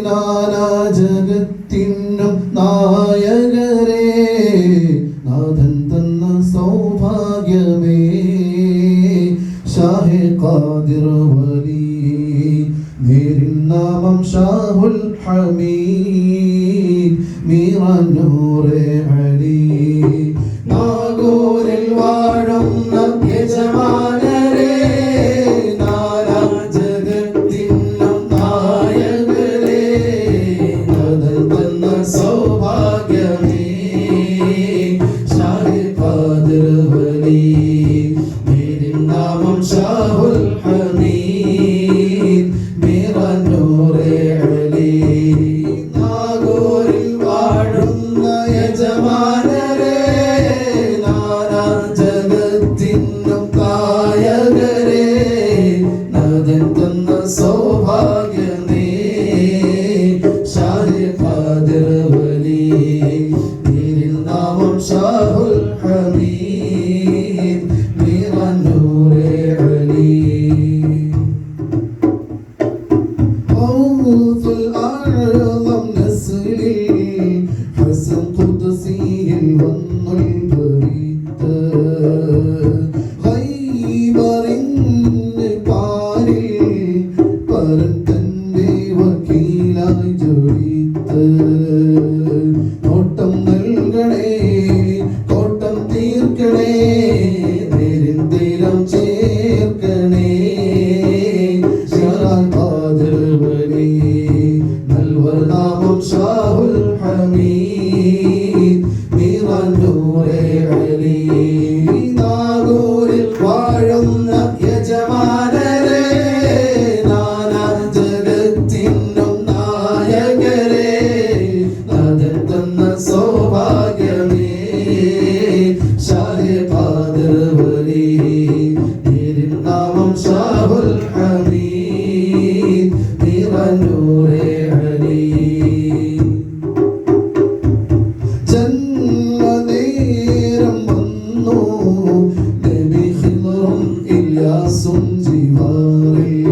നാനാജഗത്തിനും നായകരേ, നാഥൻ തന്ന സൗഭാഗ്യമേ, ഷാഹെ ഖാദിർ വലി, നേരിൻ നാമം ഷാഹുൽ ഹമീദ്, മീറാൻ നൂറെ അലി. നാഗൂരിൽ വാഴുന്ന യജമാനരേ, നാനാജഗത്തിനും നായകരേ, നാഥൻ തന്ന സൗഭാഗ്യമേ, ഷാഹെ ഖാദിർ വലി, നേരിൻ നാമം ഷാഹുൽ ഹമീദ്, മീറാൻ നൂറെ അലി. നാഗൂരിൽ വാഴുന്ന യജമാനരേ, നാനാജഗത്തിനും നായകരേ, നാഥൻ തന്ന സൗഭാഗ്യമേ, ഷാഹെ ഖാദിർ വലി, നേരിൻ നാമം ഷാഹുൽ ഹമീദ്, മീറാൻ നൂറെ അലി. ഔസുൽ അഅ്ളം നസ്ലിൽ ഹസൻ ഖുദ്സിയിൽ വന്നുൽ ബരീത്ത്, ഖൈബറിന് പാരിൽ പരൻ തന്റെ വക്കീലായി ജോലിത്ത്. നോട്ടം നൽകണേ, കോട്ടം തീർക്കണേ, നേരിൻ തീരം ചേർക്കണേ, ഷാഹുൽ ഖാദിർ വലി, നൽവർ നാമം ഷാഹുൽ ഹമീദ്, മീറാൻ നൂറെ അലി. നാഗൂരിൽ വാഴുന്ന യജമാനരേ, നാനാജഗത്തിനും നായകരേ, നാഥൻ തന്ന സൗഭാഗ്യമേ, ഷാഹെ ഖാദിർ വലി, നേരിൻ നാമം ഷാഹുൽ ഹമീദ്, മീറാൻ നൂറെ അലി. ജന്മനേരം വന്നു നബി ഖിദ്റും ഇല്യാസും ജിവാറിൽ,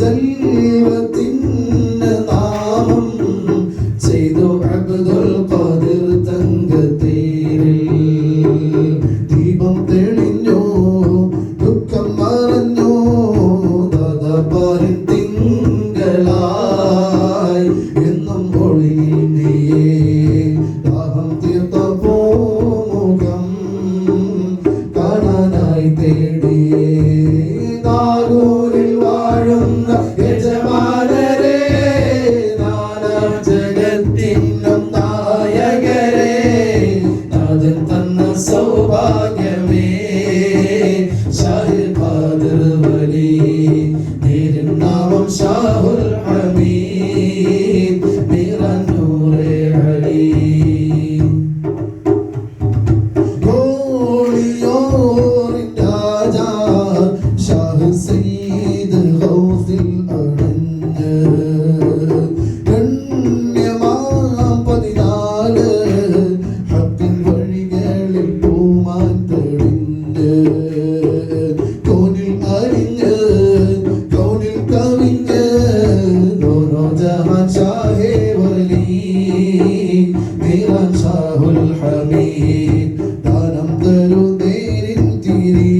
ജൽവത്തിൻ്റെ നാമം ചെയ്തു അബ്ദുൽ ഖാദിർ തങ്കത്തേരിൽ. ദീപം തെളിഞ്ഞു, ദുഃഖം മറഞ്ഞു, ദാദാപാരിൻ തിങ്കളായി എന്നും ഒളിയിൽ നീയേ, ദാഹം തീർത്ത പൂമുഖം കാണാനായി തേടിയേ. നാഗൂരിൽ വാഴുന്ന യജമാനരേ, നാനാജഗത്തിനും നായകരേ, നാഥൻ തന്ന സൗഭാഗ്യമേ, ഷാഹെ ഖാദിർ വലി, നേരിൻ നാമം ഷാഹുൽ ഹമീദ്, മീറാൻ നൂറെ അലി. ഗോളിയോറിൻ രാജാ ഷാഹ് സയ്യിദ് ഗൗസിൽ അണഞ്ഞ്, ഗണ്യമാം 14 ഹക്കിൻ വഴികളിൽ പൂമാൻ തെളിഞ്ഞ്, കോനിൽ അരിഞ്ഞ് കൗനിൽ കവിഞ്ഞ്, ദോനോ ജഹാൻ ഷാഹെ വലി, മീറാൻ ഷാഹുൽ ഹമീദ്, ദാനം തരൂ നേരിൻ തിരി,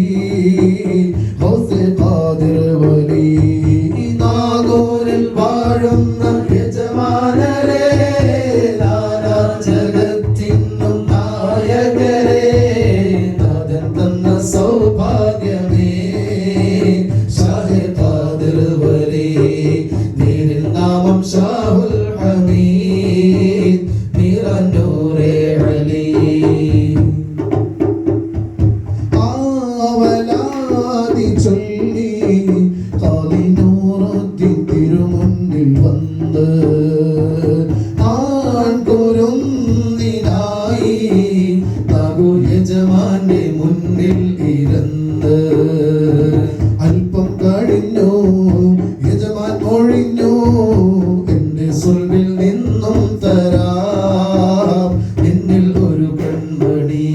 ഗൗസെ ഖാദിർ വലി. നാഗൂരിൽ വാഴുന്ന യജമാനരേ, നാനാജഗത്തിനും നായകരേ, നാഥൻ തന്ന സൗഭാഗ്യമേ, ഷാഹെ ഖാദിർ വലി, നേരിൻ നാമം ഷാഹുൽ ഹമീദ്, മീറാൻ നൂറെ അലി. ആവലാതി ചൊല്ലി ഖാലി നൂറുദ്ദീൻ എന്റെ സുൽബിൽ നിന്നും തരാം നിന്നിൽ ഒരു കൺമണി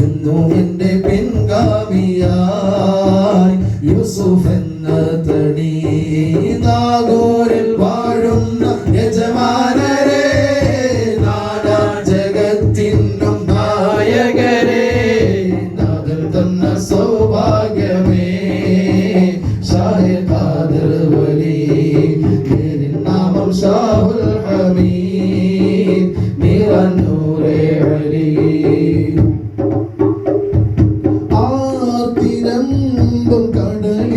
എന്നും എന്റെ പിൻഗാമിയായി യൂസുഫ് എന്ന തടി നാഗോരിൽ വാഴുന്ന യജമാനരെ നാനാ ജഗത്തിനും നായകരെ നാദൻ തന്ന സൗഭാഗ്യമേ ഷാഹെ ഖാദിർ വലി മേരെ നാമം ഷാഹുൽ ഹമീദ് മേരാ നൂറെ അലി ആർത്തിരമ്പും കടലിൽ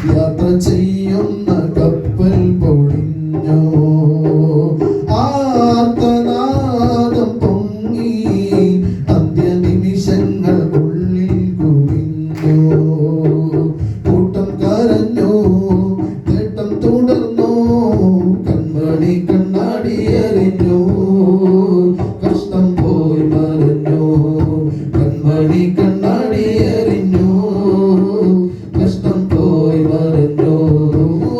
യാത്ര ചെയ്യുന്ന കപ്പൽ പൊളിഞ്ഞു ആർത്തനാദം പൊങ്ങി അന്ത്യനിമിഷങ്ങൾ ഉള്ളിൽ കുവിഞ്ഞു കൂട്ടം കരഞ്ഞു നേട്ടം തുടർന്നു കൺമണി കണ്ണാടി എറിഞ്ഞു കഷ്ടം പോയി മറിഞ്ഞു കൺമണി കണ്ണാടി എറിഞ്ഞു കഷ്ടം പോയി മറിഞ്ഞു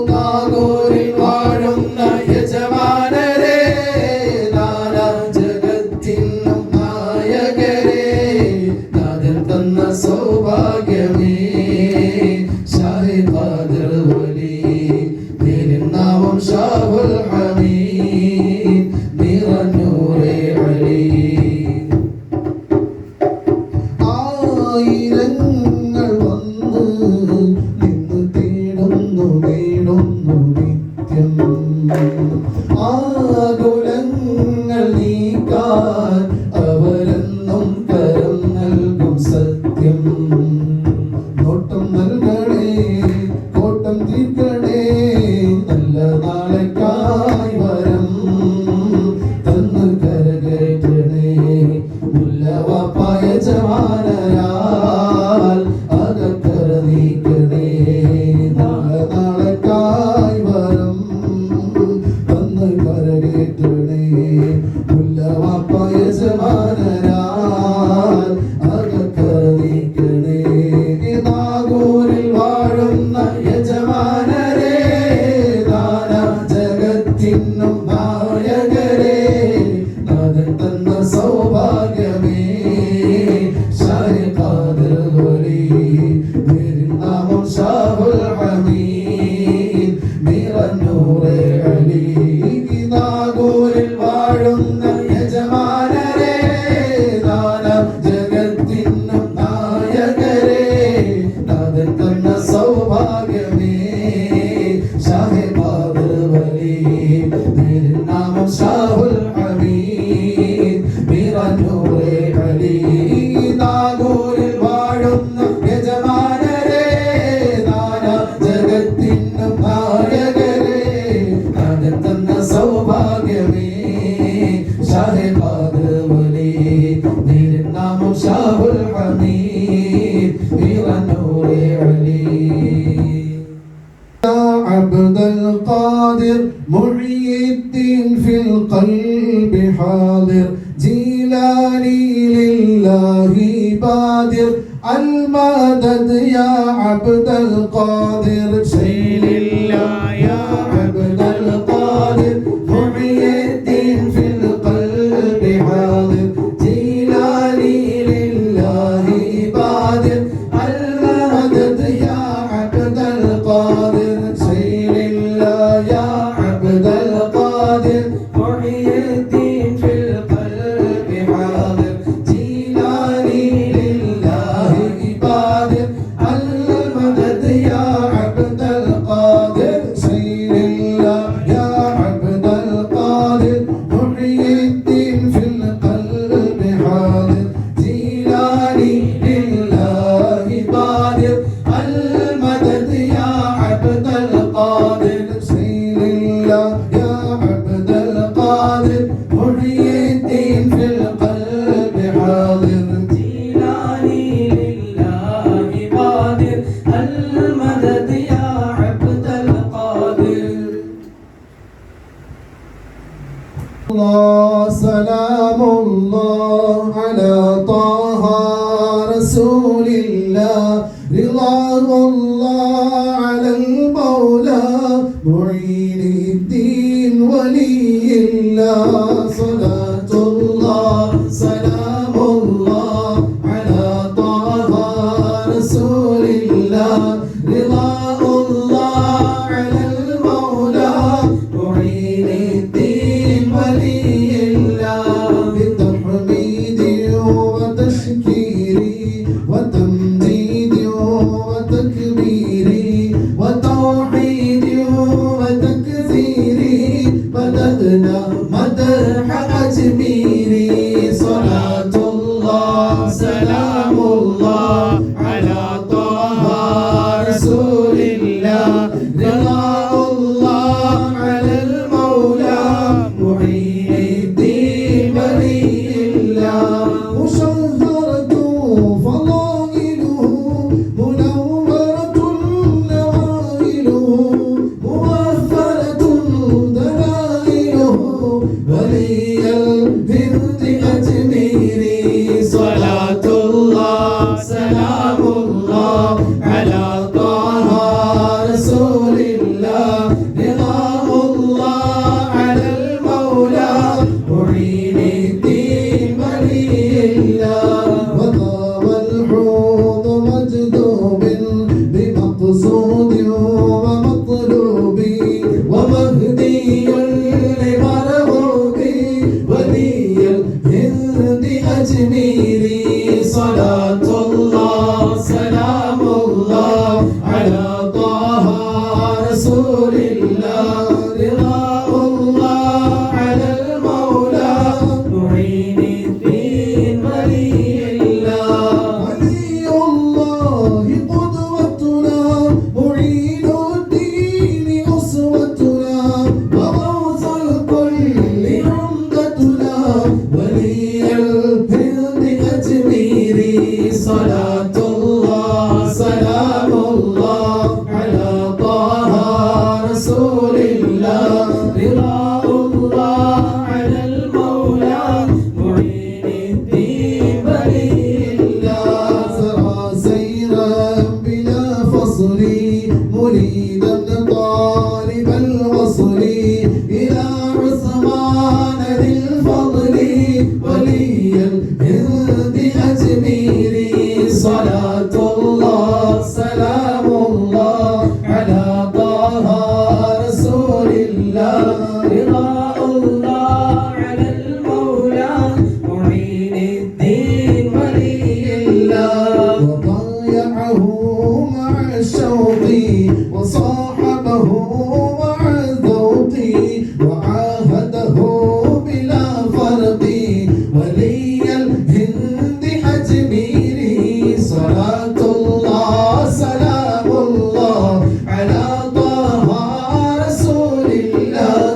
നാഗോരിൽ വാഴുന്ന യജമാനരെ നാനാ ജഗത്തിനും നായകരെ നാദൻ തന്ന സൗഭാഗ്യമേ ഷാഹെ ഖാദിർ വലി മേരെ നാമം ഷാഹുൽ ഹമീദ് മേരാ നൂറെ അലി ആയിരങ്ങൾ വന്ന് നിന്ന് തേടുന്നു നിത്യം ആകുലങ്ങൾ നീക്കാൻ അവരെന്നും കരം നൽകും സത്യം നോട്ടം നൽകണേ കോട്ടം തീർക്കണേ നല്ല നാളേക്കായി വരം തന്ന് കരകയറ്റണേ മുല്ലവാപ്പായ ജവാനരാൽ അകക്കര നീക്കണേ നല്ല നാളേക്കായി വരം തന്ന് കരകയറ്റണേ മുല്ലവാപ്പായ ജവാനരാൽ അകക്കര നീക്കണേ നാഗോരിൽ വാഴുന്ന യജമാനരെ നാനാ ജഗത്തിനും നായകരെ നാദൻ തന്ന സൗഭാഗ്യമേ ഷാഹെ ഖാദിർ വലി മേരെ നാമം ഷാഹുൽ ഹമീദ് മേരാ നൂറെ അലി നാഗോരിൽ വാഴുന്ന യജമാനരെ നാനാ ജഗത്തിനും നായകരെ നാദൻ തന്ന സൗഭാഗ്യമേ ഷാഹെ ഖാദിർ വലി മേരെ നാമം ഷാഹുൽ ഹമീദ് മേരാ നൂറെ അലി നാഗോരിൽ വാഴുന്ന യജമാനരെ നാനാ ജഗത്തിനും നായകരെ നാദൻ തന്ന സൗഭാഗ്യമേ ഷാഹെ ഖാദിർ വലി മേരെ നാമം ഷാഹുൽ ഹമീദ് മേരാ നൂറെ അലി عبد القادر محي الدين في القلب حاضر جيلاني لله بادر المدد يا عبد القادر شيل الله يا عبد القادر محي الدين في القلب حاضر جيلاني لله بادر المدد يا عبد القادر شيل الله يا عبد القادر محي الدين في القلب حاضر جيلاني لله بادر المدد يا عبد القادر شيل الله يا عبد القادر محي الدين في القلب حاضر جيلاني لله بادر المدد يا عبد القادر شيل الله يا عبد القادر محي الدين في القلب حاضر جيلاني لله بادر المدد يا عبد القادر الله سلام الله على طه رسول الله رضا الله على المولى معين الدين ولي الله صلاة الله سلام الله على طه رسول الله رضا الله على المولى معين الدين ولي الله بتحميدي وتشكيري وتمجيدي وتكبيري وتوحيدي وتكثيري بدأنا مدح أجميري صلاة الله سلام الله على طه رسول الله رضا الله على المولى معين الدين ولي الله مشهرة فضائله منورة نوائله موفرة دلائله ولي الهند أجميري صلاة الله سلام الله على طه رسول الله رضا الله على المولى معين الدين ولي الله وطاب الحوض مجذوب بمقصود ومطلوب ومهدي لمرغوب ولي الهند أجميري صلاة الله سلام الله على طه رسول الله رضا الله على المولى معين الدين ولي الله ولي الله قدوتنا معين الدين أسوتنا وغوث الكل عمدتنا ولي الهند أجميري صلاة الله سلام الله على طه رسول الله رضا الله على المولى معين الدين ولي الله سرى سيرا بلا فصل مريدا طالب الوصل إلى عثمان ذي الفضل ولي الهند أجميري صلاة الله سلام الله على طه رسول الله رضا الله على المولى معين الدين ولي الله وضايعه مع الشوق وصاحبه مع الذوق وعاهده بلا فرق ولي الهند أجميري صلاة الله سلام الله على طه رسول الله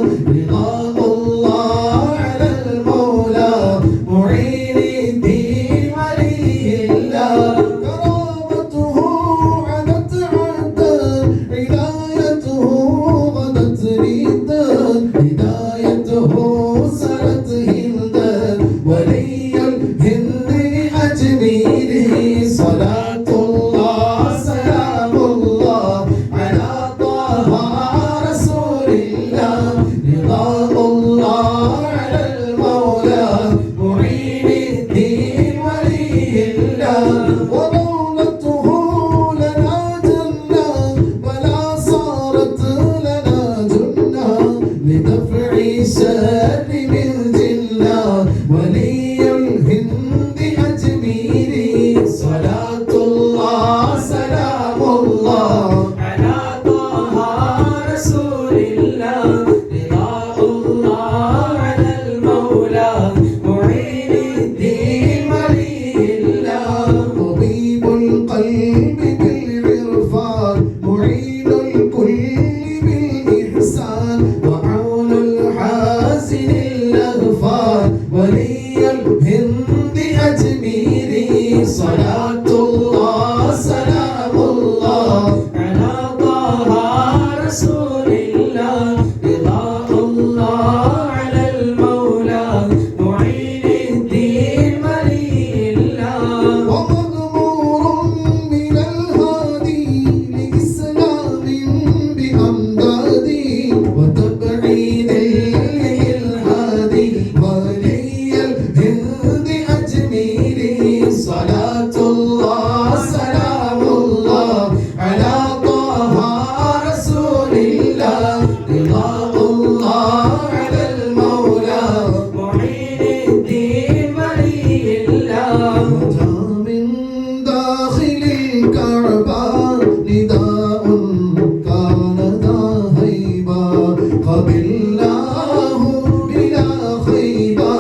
بالله بلا خيبة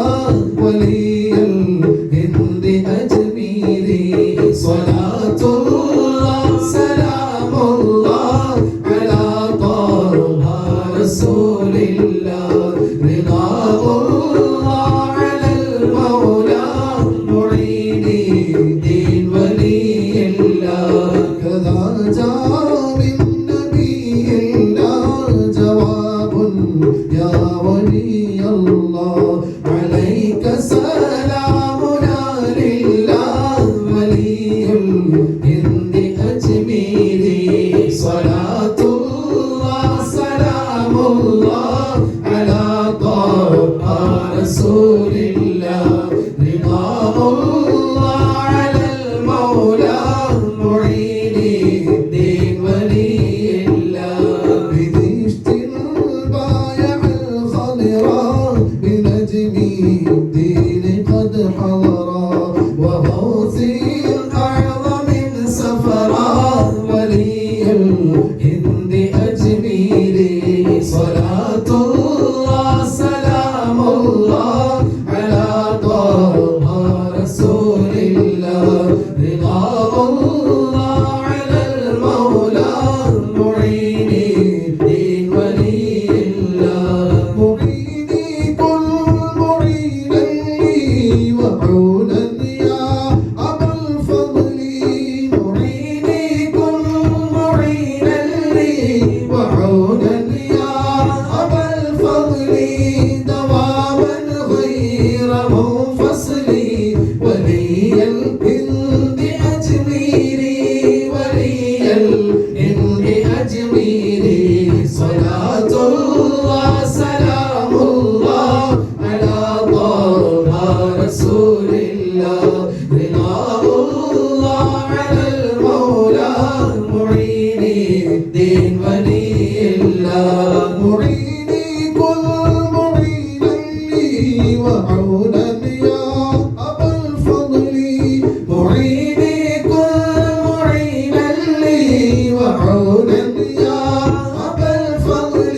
ولي الهند أجميري صلاة الله سلام الله على طه رسول الله رضا الله على المولى معين الدين ولي الله كذا جاء من نبي الله جواب يا ولي الله عليك سلامنا لله ولي الهند أجميري صلاة الله سلام الله على طه رسول الله رضا الله على المولى معين الدين ولي الله بدشت بايع الخضراء بنجم الدين قد حضرا وغوث الأعظم سفرا ولي الهند أجميري صلاة الله سلام الله على طه رسول الله رضا الله على المولى معين الدين ولي الله معيني كل معينا لي وعونا يا أبا الفضل معيني كل معينا لي وعونا يا أبا الفضل دواما غير منفصل ولي الهند أجميري ولي الهند أجميري صلاة الله سلام الله على طه رسول الله رضا الله على المولى معين الدين ولي الله معيني كل معينا لي وعونا يا أبا الفضل معيني كل معينا لي وعونا يا أبا الفضل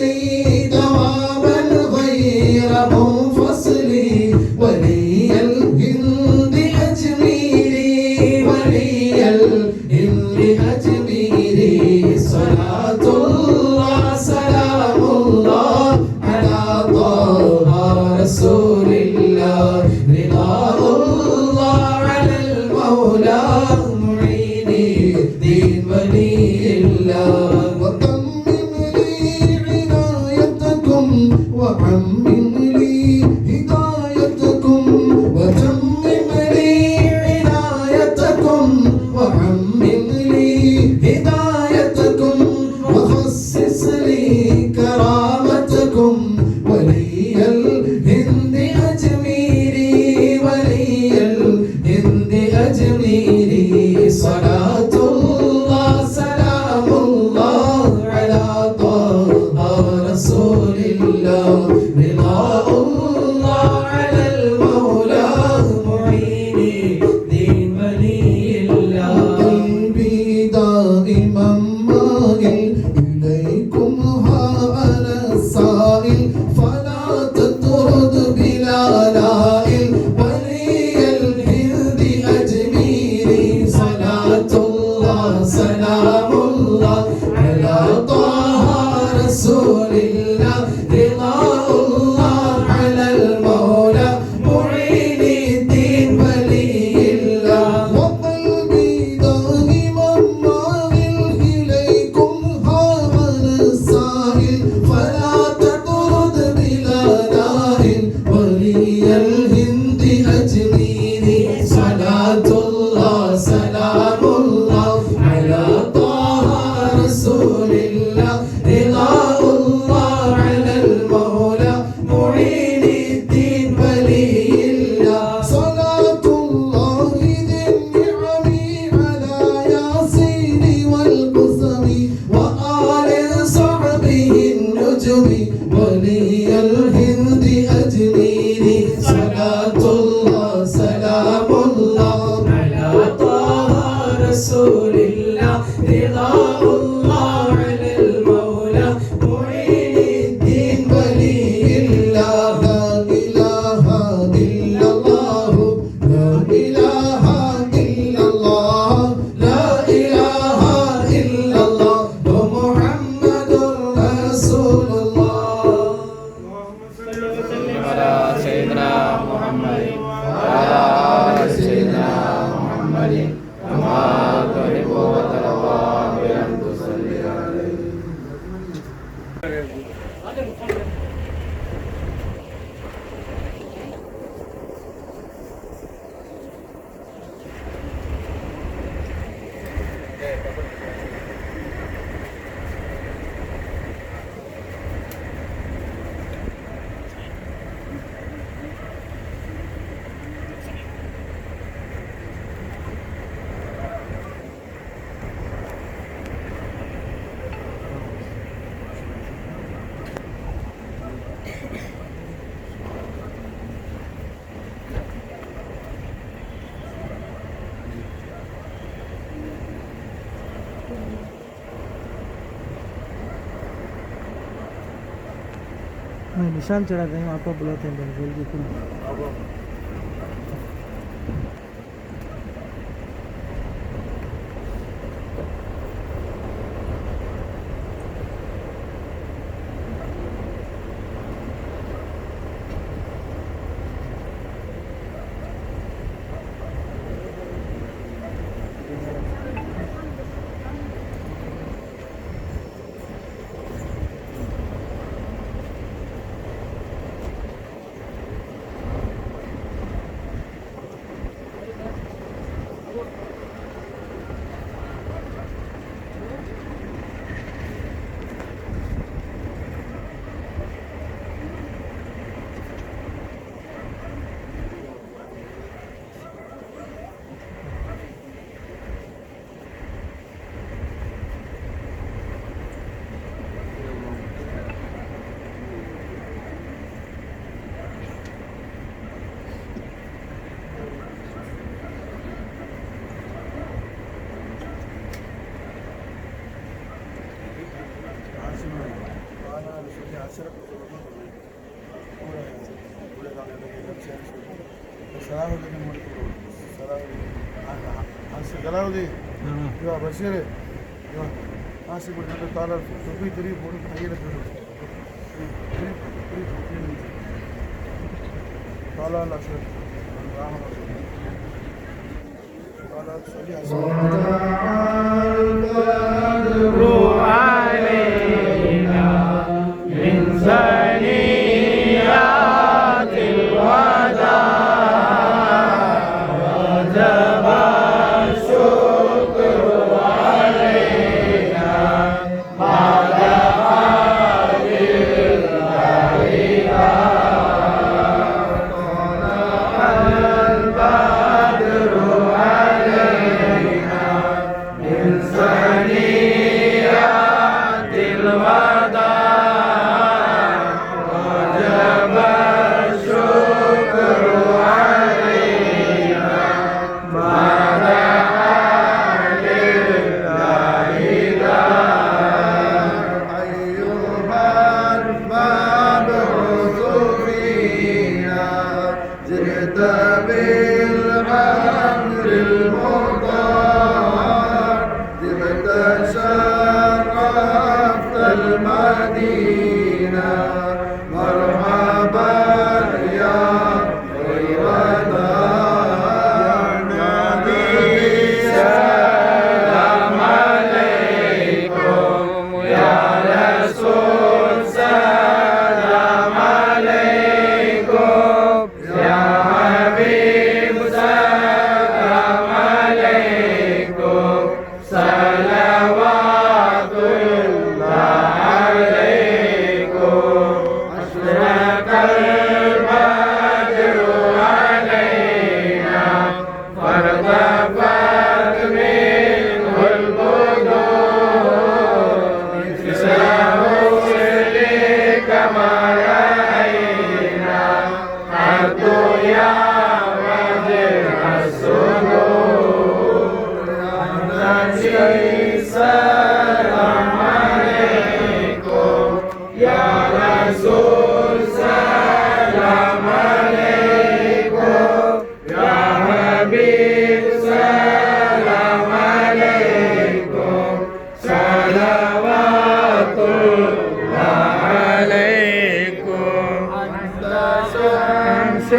دواما غير منفصل ولي الهند أجميري ولي الهند أجميري صلاة الله سلام الله على طه رسول الله رضا الله على المولى معين الدين ولي الله وتمم لي عنايتكم وعمم لي هدايتكم وتمم لي عنايتكم وعمم لي هدايتكم وخصص لي كرامتكم ولي الهند أجميري ولي الهند أجميري صلاة الله سلام الله على طه رسول الله رضا الله على المولى معين الدين ولي الله قلبي دائما مائل إليكم ها أنا السائل فلا تطرد بلا لائل ولي الهند أجميري صلاة الله سلام الله على طه رسول الله رضا الله على المولى معين الدين ولي الله وقلبي دائما مائل إليكم ها أنا السائل فلا تطرد بلا نائل ولي الهند أجميري صلاة الله سلام الله على طه رسول الله رضا الله على المولى معين الدين ولي الله صلاة الله ذي النعم على ياسين والقسم وآل صحبه النجم ولي الهند أجميري صلاة الله سلام الله على طه رسول الله رضا الله على المولى معين الدين मैं निशान चढ़ाते हैं आपको बुलाते हैं जल्दी جلاودي يا بشير يا ناسي بدنا تعال تبي تري بقول خير تري تعال لا شيء تعال صلي علينا من ثنيات الوداع وجب الشكر علينا بعد هذه الليلة طلع البدر علينا من ثنيات الوداع وجب الشكر علينا بعد بالأمر المطاع جئت شرفت المدينة مرحبا يا خير دار نبي سلام عليكم يا رسول سلام عليكم يا حبيب سلام عليكم صلوات الله عليكم أشرق البدر علينا فارتفعت منه البدور سأوصل كما رأينا حد يا وجه الصدور نبي سلام عليكم يا رسول سلام عليكم يا حبيب سلام عليكم صلوات الله عليكم أنت شمس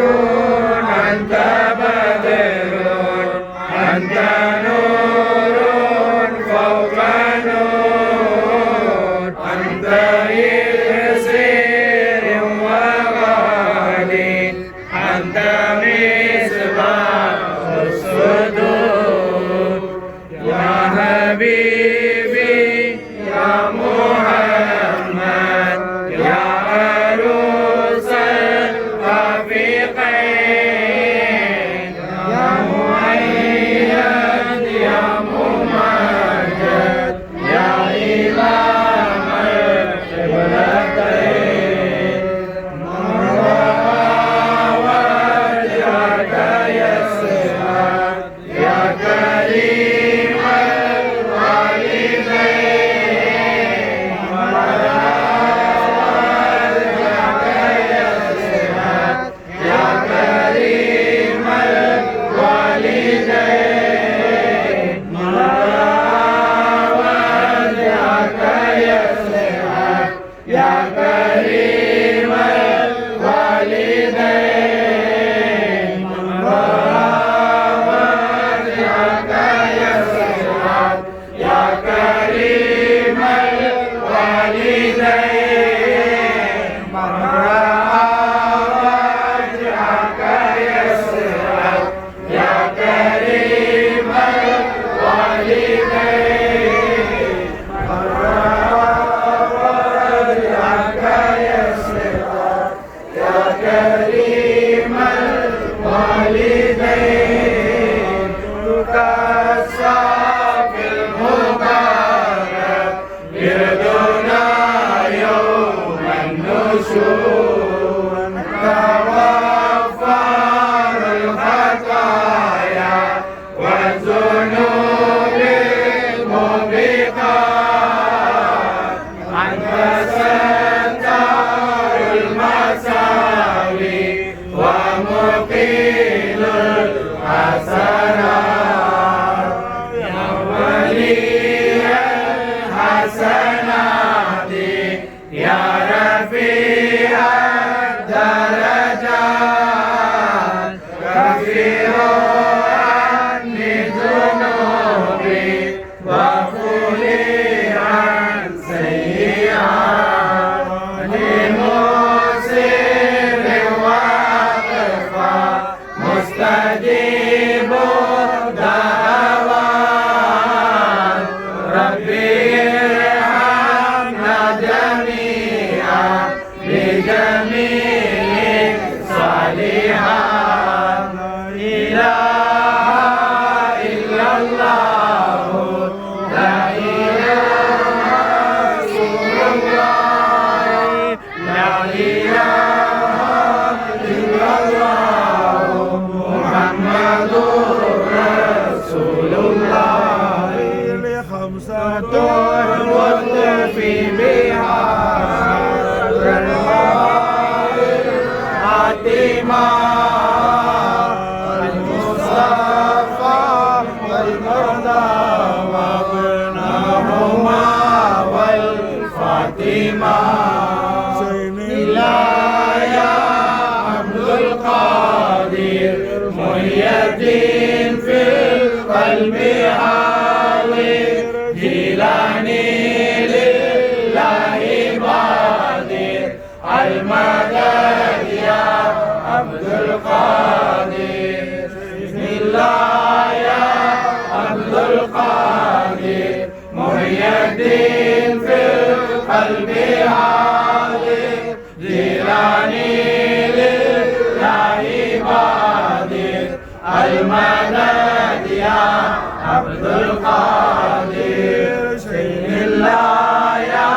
أنت بدر أنت نور فوق نور أنت إرسال كريم الوالدين من رأى وجهك يسعد يا كريم الوالدين من رأى وجهك يسعد يا كريم الوالدين من رأى وجهك يسعد يا كريم الوالدين تكسى في المبارك بردنا يوم النشور توفر الخطايا والذنوب الموبقات أنت ستار المساوي ومقيل الحسنات يا ولي الحسنات يا رفيع الدرجات كفر عني ذنوبي وخلي عن سيئات لمسر وأخفى مستجيب الدعوات ربي ارحمنا جميعا بجميع الصالحات لا إله إلا الله لا إله رسول الله لا إله إلا الله محمد رسول الله خمسة والتفي بها الحاتمة المصطفى والمرضى وابنهما والفاطمة يا عبد القادر محي الدين في القلب حاضر جيلاني لله بادر المدد يا عبد القادر بسم الله يا عبد القادر محي الدين في القلب حاضر جيلاني لله بادر المدد يا عبد القادر بسم الله يا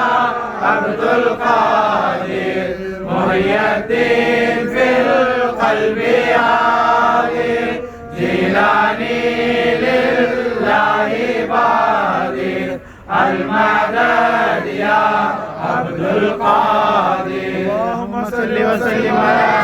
عبد القادر محي الدين في القلب حاضر جيلاني لله بادر المدد يا عبد القادر اللهم صل وسلم على